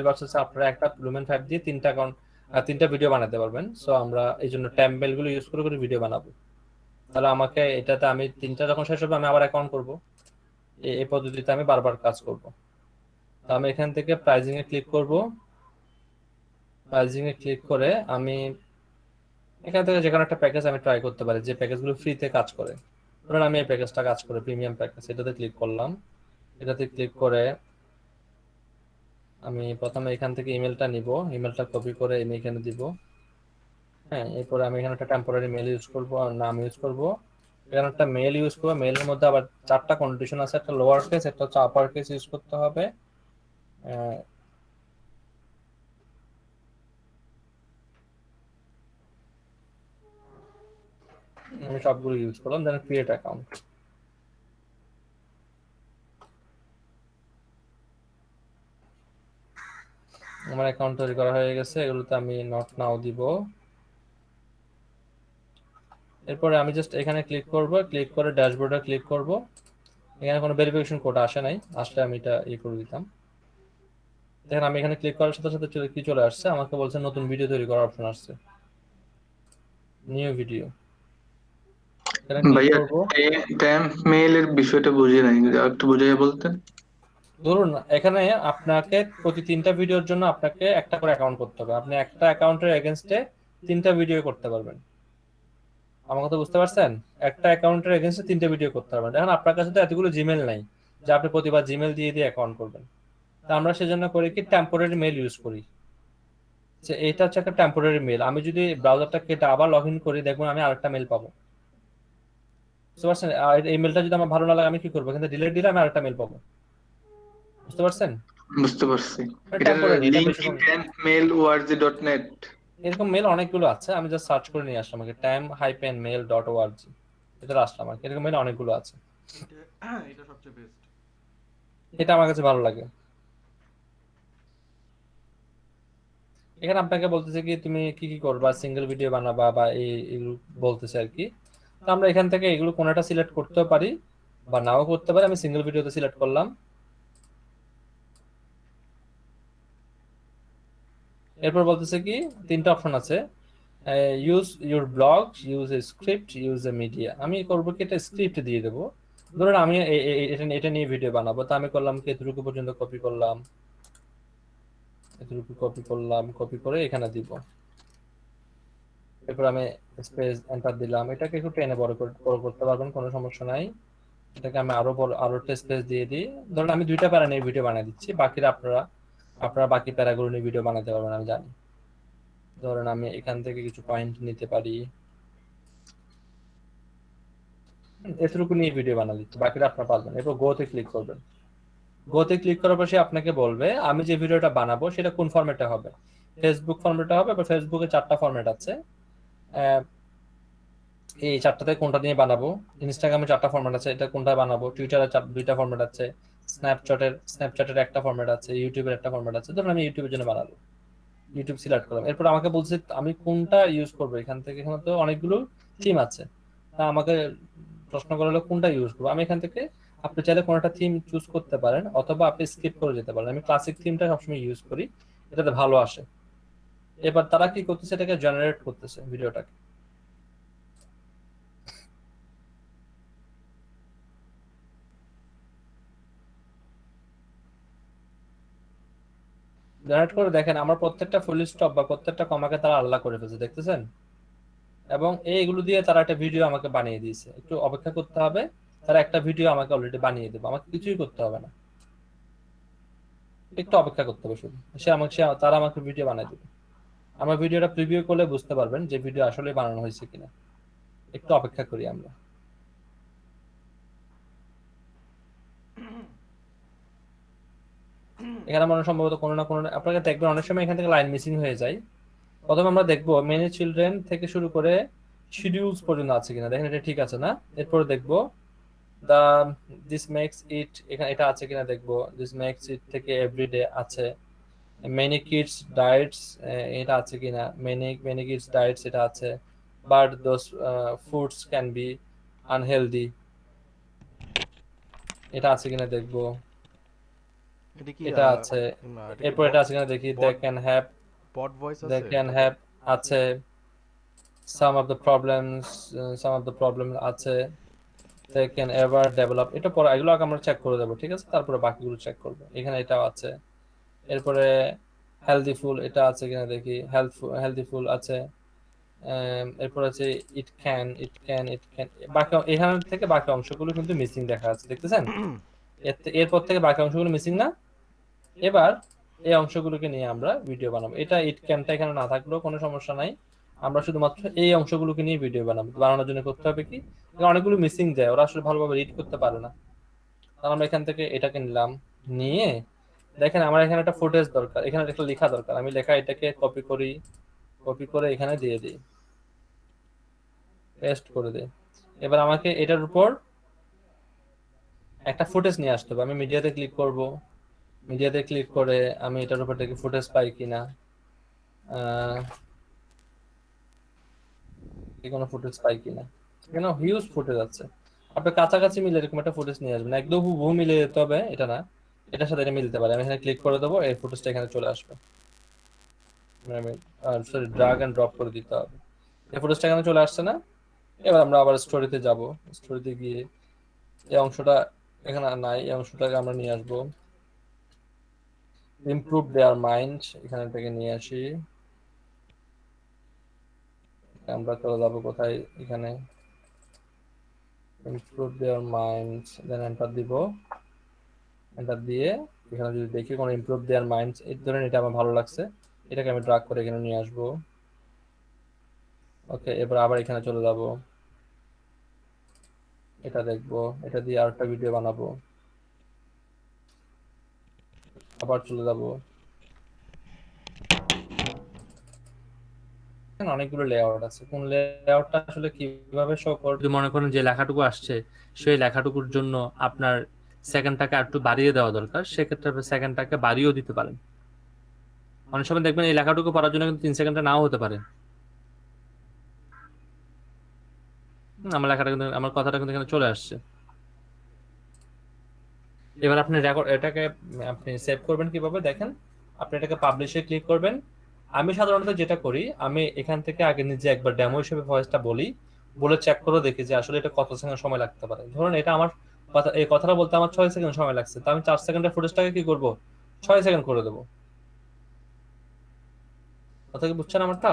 ভার্সেসে আপনারা একটা লুমেন 5 দিয়ে 3টা অ্যাকাউন্ট 3টা ভিডিও বানাতে পারবেন। সো আমরা এই জন্য টেম্পলেট গুলো ইউজ করে ভিডিও বানাবো। তাহলে আমাকে এটাতে আমি 3টা যখন শেষ হবে আমি আবার অ্যাকাউন্ট করব। এই পদ্ধতিতে আমি বারবার কাজ করব। তো আমি এখান থেকে প্রাইজিং এ ক্লিক করব। প্রাইজিং এ ক্লিক করে আমি এখান থেকে যে কোনো একটা প্যাকেজ আমি ট্রাই করতে পারি, যে প্যাকেজগুলো ফ্রিতে কাজ করে। ধরুন আমি এই প্যাকেজটা কাজ করে, প্রিমিয়াম প্যাকেজ, এটাতে ক্লিক করলাম। এটাতে ক্লিক করে আমি প্রথমে এখান থেকে ইমেলটা নিব, ইমেলটা কপি করে আমি এখানে দিব। হ্যাঁ, এরপরে আমি এখানে একটা টেম্পোরারি মেল ইউজ করব আর নাম ইউজ করব। এখানে একটা মেল ইউজ করব, মেলের মধ্যে আবার 4টা কন্ডিশন আছে, একটা লোয়ার কেস, একটা হচ্ছে আপার কেস ইউজ করতে হবে। আমি সবগুলো ইউজ করলাম, দেন ক্রিয়েট অ্যাকাউন্ট। আমার অ্যাকাউন্ট তৈরি করা হয়ে গেছে, এগুলোতে আমি নট নাও দিব। এরপরে আমি জাস্ট এখানে ক্লিক করব, ক্লিক করে ড্যাশবোর্ডে ক্লিক করব। এখানে কোনো ভেরিফিকেশন কোড আসে নাই, আসলে আমি এটা করে দিতাম। দেখেন আমি এখানে ক্লিক করার সাথে সাথে কি চলে আসছে, আমাকে বলছে নতুন ভিডিও তৈরি করার অপশন আসছে, নিউ ভিডিও। এখানে ক্লিক ভাইয়া করব। ট্যাম্প মেইলের বিষয়টা বুঝি নাই, যদি একটু বুঝিয়ে বলতেন। ধরুন এখানে আপনাকে প্রতি 3টা ভিডিওর জন্য আপনাকে একটা করে অ্যাকাউন্ট করতে হবে। আপনি একটা অ্যাকাউন্টের এগেইনস্টে 3টা ভিডিও করতে পারবেন। আমার কথা বুঝতে পারছেন? একটা অ্যাকাউন্টের এগেইনস্টে 3টা ভিডিও করতে পারবেন। এখন আপনার কাছে তো এতগুলো জিমেল নাই যে আপনি প্রতিবার জিমেল দিয়ে দিয়ে অ্যাকাউন্ট করবেন। তা আমরা সেজন্য করি কি, টেম্পোরারি মেল ইউজ করি। যে এটা হচ্ছে একটা টেম্পোরারি মেল, আমি যদি ব্রাউজারটা কেটে আবার লগ ইন করি দেখুন আমি আরেকটা মেল পাবো। বুঝতে পারছেন? আর এই মেলটা যদি আমার ভালো না লাগে আমি কি করবো, কিন্তু ডিলিট দিলে আমি আরেকটা মেল পাবো। বুঝতে পারছেন? বুঝতে পারছি। এটার টেম্পোরারি, এটা লিংক বেশি কি tampmail.org.net? এরকম মেল অনেকগুলো আছে, আমি জাস্ট সার্চ করে নিয়ে আসলাম আমাকে tam-mail.org, এটা আসলাম আমাকে, এরকম মেল অনেকগুলো আছে। এটা সবচেয়ে বেস্ট। এটা আমার কাছে ভালো লাগে। এখানে আপনাকে বলতেছে কি তুমি কি কি করবা, সিঙ্গেল ভিডিও বানাবা বা এইগুলো বলতেছে আর কি। তো আমরা এখান থেকে এগুলো কোনটা সিলেক্ট করতেও পারি বা নাও করতে পারি। আমি সিঙ্গেল ভিডিওতে সিলেক্ট করলাম। এরপর বলতেছে কি 3টা অপশন আছে, use your blog, use a script, use a media. আমি করবো কি এটা স্ক্রিপ্ট দিয়ে দেবো। ধরুন আমি এটা নিয়ে ভিডিও বানাবো, তো আমি করলাম কি এতটুকু পর্যন্ত কপি করলাম, এতটুকু কপি করলাম, কপি করে এখানে দিব। এরপর আমি স্পেস এন্টার দিলাম। এটাকে একটু টেনে বড় করতে পারবেন, কোনো সমস্যা নাই। এটাকে আমি আরো একটা স্পেস দিয়ে দিই। ধরুন আমি 2টা প্যারা নিয়ে ভিডিও বানিয়ে দিচ্ছি, বাকিরা আপনারা বাকি প্যারাগুলো নিয়ে ভিডিও বানাতে পারবেন, আমি জানি। ধরুন আমি এখান থেকে কিছু পয়েন্ট নিতে পারি, এতটুকু নিয়ে ভিডিও বানিয়ে দিচ্ছি, বাকিটা আপনারা পারবেন। এরপর গোতে ক্লিক করবেন। গোতে ক্লিক করার পর সে আপনাকে বলবে আমি যে ভিডিওটা বানাবো সেটা কোন ফরম্যাটে হবে। ফেসবুক ফরম্যাটে হবে, বা ফেসবুকে 4টা ফরম্যাট আছে, এই 4টাতে কোনটা নিয়ে বানাবো। ইনস্টাগ্রামে 4টা ফরম্যাট আছে, এটা কোনটা বানাবো। টুইটারে 2টা ফরম্যাট আছে, স্ন্যাপচ্যাটের একটা ফরম্যাট আছে, ইউটিউবের একটা ফরম্যাট আছে। ধরুন আমি ইউটিউবের জন্য বানাবো, ইউটিউব সিলেক্ট করলাম। এরপর আমাকে বলছে আমি কোনটা ইউজ করবো। এখান থেকে এখানে তো অনেকগুলো থিম আছে, তা আমাকে প্রশ্ন করা হলো কোনটা ইউজ করবো। আমি এখান থেকে আপনি চাইলে কোনটা থিম চুজ করতে পারেন, অথবা আপনি স্কিপ করে যেতে পারেন। আমি ক্লাসিক থিমটা সবসময় ইউজ করি, এটাতে ভালো আসে। এবার তারা কি করতেছে, এটাকে জেনারেট করতেছে ভিডিওটাকে। জেনারেট করে দেখেন আমার প্রত্যেকটা ফুল স্টপ বা প্রত্যেকটা কমাকে তারা আলাদা করে ফেলছে, দেখতেছেন? এবং এইগুলো দিয়ে তারা একটা ভিডিও আমাকে বানিয়ে দিয়েছে। একটু অপেক্ষা করতে হবে, তারা একটা ভিডিও আমাকে অলরেডি বানিয়ে দেবে, আমাকে কিছুই করতে হবে না। একটু অপেক্ষা করতে হবে শুধু, তারা আমাকে ভিডিও বানাই দেবে। আমার ভিডিওটা প্রিভিউ করলে বুঝতে পারবেন যে ভিডিও আসলে বানানো হয়েছে কিনা। একটু অপেক্ষা করি আমরা। এখানে মনে হয় সম্ভবত কোনো না কোনো, আপনাকে দেখবেন অনেক সময় এখান থেকে লাইন মিসিং হয়ে যায়। প্রথমে আমরা দেখবো মেনি চিলড্রেন থেকে শুরু করে শিডিউলস পর্যন্ত আছে কিনা, দেখেন এটা ঠিক আছে না। এরপরে দেখবো দা দিস মেক্স ইট, এখানে এটা আছে কিনা দেখবো। দিস মেক্স ইট থেকে এভরিডে আছে। মেনি কিডস ডায়েটস, এটা আছে কিনা। মেনি কিডস ডায়েটস এটা আছে। But those foods can be unhealthy, এটা আছে কিনা দেখবো। এটা কি এটা আছে। এটা কি এরপর এটা আছে কিনা দেখি। They can have, but voice they আছে ক্যান এটাতে? হ্যাভ আছে। some of the problems আছে। they can ever develop, এটা পরে এগুলো আগে আমরা চেক করে দেবো, ঠিক আছে, তারপরে বাকিগুলো চেক করবো। এখানে এটাও আছে। এরপরে হেলদি ফুল, এটা আছে কিনা দেখি। হেলদি ফুল আছে। এরপর আছে ইট ক্যান। বাকি এখান থেকে বাকি অংশগুলো কিন্তু মিসিং দেখা যাচ্ছে, দেখতেছেন? এরপর থেকে বাকি অংশগুলো মিসিং না। এবার এই অংশগুলোকে নিয়ে আমরা ভিডিও বানাবো। এটা ইট ক্যানটা এখানে না থাকলেও কোনো সমস্যা নাই, আমরা শুধুমাত্র এই অংশগুলোকে নিয়ে ভিডিও বানাবো। বানানোর জন্য করতে হবে কি, অনেকগুলো মিসিং যায়, ওরা আসলে ভালোভাবে রিড করতে পারে না। তাহলে আমরা এখান থেকে এটাকে নিলাম, নিয়ে দেখেন আমার এখানে একটা ফুটেজ দরকার, এখানে একটা লেখা দরকার। আমি লেখা এটাকে কপি করি, কপি করে এখানে দিয়ে দিই, পেস্ট করে দিই। এবার আমাকে এটার উপর একটা ফুটেজ নিয়ে আসতে হবে। আমি মিডিয়াতে ক্লিক করব, মিডিয়াতে ক্লিক করে আমি এটার উপর থেকে ফুটেজ পাই কিনা, কোনো ফুটেজ পাই কিনা। এখানে হিউজ ফুটেজ আছে। আপনি কাছাকাছি মিলে এরকম একটা ফুটেজ নিয়ে আসবেন, একদম হুবহু মিলে যেতে হবে এটা না, এটার সাথে এটা মিলতে পারে। আমি এখানে ক্লিক করে দেবো, এই ফুটেজটা এখানে চলে আসবে। আমি সরি, ড্রাগ এন্ড ড্রপ করে দিতে হবে। এই ফুটেজটা এখানে চলে আসছে না। এবার আমরা আবার স্টোরিতে যাব, স্টোরিতে গিয়ে এই অংশটা এখানে নাই, এই অংশটাকে আমরা নিয়ে আসবো। ইমপ্রুভ দেয়ার মাইন্ড, এখান থেকে নিয়ে আসি। আমরা চলে যাবো কোথায়, এখানে improve their mind, then enter দিব। এন্টার দিয়ে এখানে যদি দেখি কোনো ইমপ্রুভ দেয়ার মাইন্ড, এই ধরেন এটা আমার ভালো লাগছে, এটাকে আমি ড্রাগ করে এখানে নিয়ে আসবো। ওকে, এবার আবার এখানে চলে যাব, এটা দেখবো, এটা দিয়ে আরেকটা ভিডিও বানাবো। আবার চলে যাব, অনেকগুলো লেআউট আছে, কোন লেআউটটা আসলে কিভাবে শো করবে। যদি মনে করেন যে লেখাটুকু আসছে, সেই লেখাটুকুর জন্য আপনার সেকেন্ডটাকে একটু বাড়িয়ে দেওয়া দরকার, সেক্ষেত্রে আপনি সেকেন্ডটাকে বাড়িয়েও দিতে পারেন। অনেক সময় দেখবেন এই লেখাটুকু পড়ার জন্য কিন্তু 3 সেকেন্ডটা নাও হতে পারে। আমার লেখাটা কিন্তু, আমার কথাটা কিন্তু এখানে চলে আসছে। এবার আপনি রেকর্ড, এটাকে আপনি সেভ করবেন কিভাবে দেখেন। আপনি এটাকে পাবলিশে ক্লিক করবেন। আমি সাধারণত যেটা করি, আমি এখান থেকে আগে নিজে একবার ডেমো হিসেবে ভয়েসটা বলি, বলে চেক করে দেখি যে আসলে এটা কত সেকেন্ড সময় লাগতে পারে। ধরুন এটা আমার কথা, এই কথাটা বলতে আমার 6 সেকেন্ড সময় লাগছে, তো আমি 4 সেকেন্ডের ফুটেজটাকে কি করব, 6 সেকেন্ড করে দেবো। কথা কি বুঝছেন আমারটা?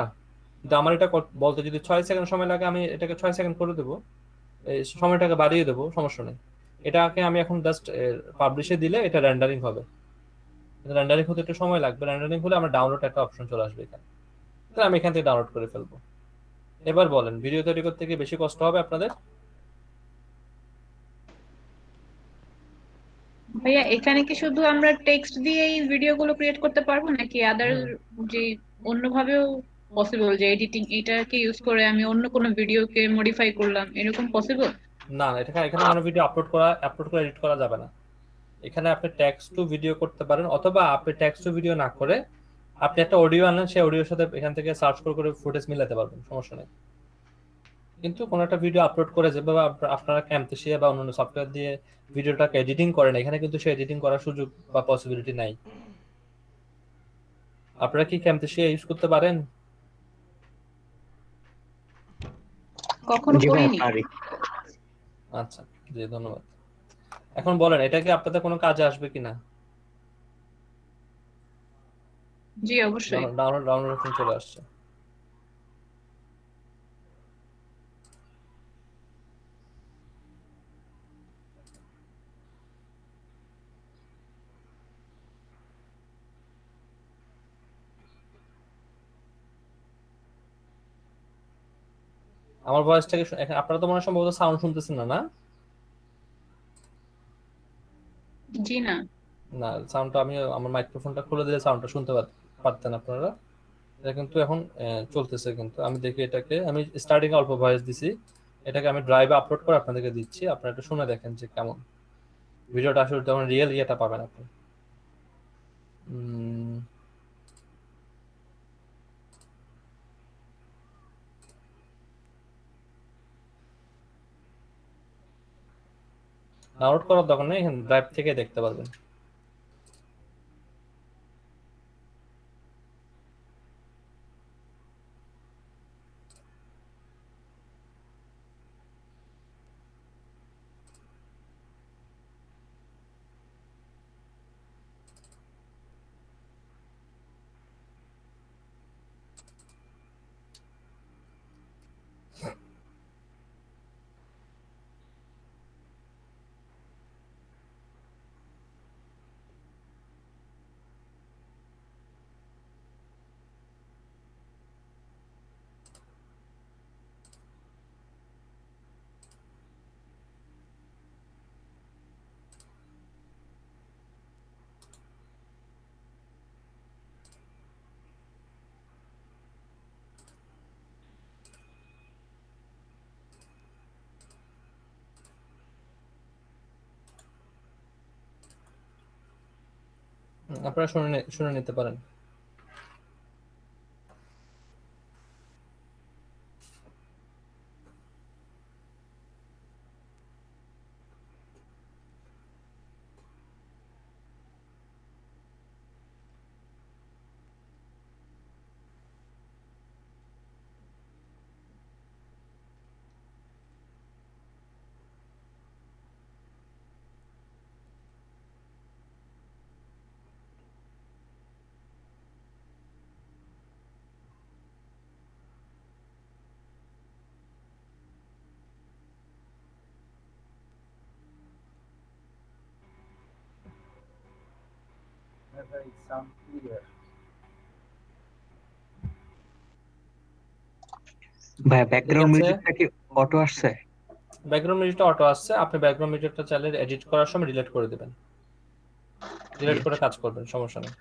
কিন্তু আমার এটা বলতে যদি 6 সেকেন্ড সময় লাগে, আমি এটাকে 6 সেকেন্ড করে দেবো, এই সময়টাকে বাড়িয়ে দেবো, সমস্যা নেই। এটাকে আমি এখন জাস্ট পাবলিশে দিলে এটা রেন্ডারিং হবে। রেন্ডারিং হতে একটু সময় লাগবে, রেন্ডারিং হলে আমার ডাউনলোড একটা অপশন চলে আসবে এখানে, তাহলে আমি এখান থেকে ডাউনলোড করে ফেলবো। এবার বলেন, ভিডিও তৈরি করতে গিয়ে বেশি কষ্ট হবে আপনাদের? ভাইয়া এখানে কি শুধু আমরা টেক্সট দিয়ে এই ভিডিওগুলো ক্রিয়েট করতে পারবো, নাকি আদার যে অন্যভাবেও পসিবল, যে এডিটিং এটাকে ইউজ করে আমি অন্য কোনো ভিডিওকে মডিফাই করলাম, এরকম পসিবল? না, এখানে এখানে কোনো ভিডিও আপলোড করে এডিট করা যাবে না। এখানে আপনি টেক্সট টু ভিডিও করতে পারেন, অথবা আপনি টেক্সট টু ভিডিও না করে আপনি একটা অডিও আনলেন, সেই অডিওর সাথে এখান থেকে সার্চ করে ফুটেজ মিলাতে পারবেন, সমস্যা নেই। কিন্তু কোনো একটা ভিডিও আপলোড করে যেভাবে আপনারা ক্যামতাশিয়া বা অন্যান্য সফটওয়্যার দিয়ে ভিডিওটাকে এডিটিং করেন, এখানে কিন্তু সেই এডিটিং করার সুযোগ বা পসিবিলিটি নাই। আপনারা কি ক্যামতাশিয়া ইউজ করতে পারেন? কখনো জি ভাই, করিনি। পারি। আচ্ছা, জি ধন্যবাদ। এখন বলেন এটা কি আপনাদের কোনো কাজে আসবে কিনা? জি অবশ্যই। ডাউনলোড অপশন চলে আসছে। আমার ভয়েসটাকে আপনারা তো মনে হয় সম্ভবত সাউন্ড শুনতেছেন না, না? জি না। না, সাউন্ডটা আমি আমার মাইক্রোফোনটা খুলে দিলে সাউন্ডটা শুনতে পারতেন আপনারা। এটা কিন্তু এখন চলতেছে, কিন্তু আমি দেখি এটাকে, আমি স্টার্টিং অল্প ভয়েস দিছি, এটাকে আমি ড্রাইভে আপলোড করে আপনাদেরকে দিচ্ছি, আপনারা একটু শুনে দেখেন যে কেমন ভিডিওটা আসলে তখন রিয়েল ইয়েটা পাবেন আপনি। ডাউনলোড করার দরকার নেই, এখানে ড্রাইভ থেকে দেখতে পারবেন। আপনারা শুনে নিতে পারেন। Sound clear. ভাই ব্যাকগ্রাউন্ড মিউজিকটা কি অটো আসছে? ব্যাকগ্রাউন্ড মিউজিকটা অটো আসছে, আপনি ব্যাকগ্রাউন্ড মিউজিকটা চাইলে এডিট করার সময় ডিলিট করে দিবেন, ডিলিট করে কাজ করবেন, সমস্যা নেই।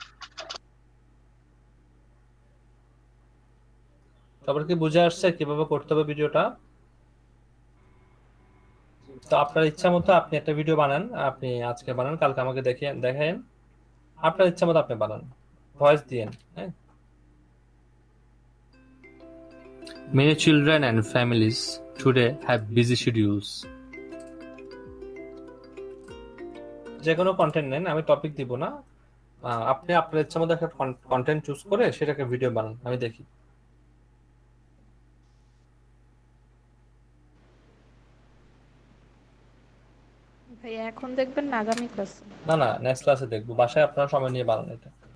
তারপর কি বুঝে আসছে কিভাবে করতে হবে ভিডিওটা? তো আপনার ইচ্ছা মতো আপনি একটা ভিডিও বানান, আপনি আজকে বানান, কালকে আমাকে দেখেন, আপনার ইচ্ছা মতো আপনি বানান, ভয়েস দিয়েন। হ্যাঁ, Many children and families today have busy schedules. যে কোনো কন্টেন্ট নেন, আমি টপিক দিব না, আপনি আপনার ইচ্ছা মতো একটা কন্টেন্ট চুজ করে সেটাকে ভিডিও বানান, আমি দেখি। ভাই এখন দেখবেন না আগামী ক্লাসে? না না, নেক্সট ক্লাসে দেখবো, বাসায় আপনারা সময় নিয়ে বানান এটা।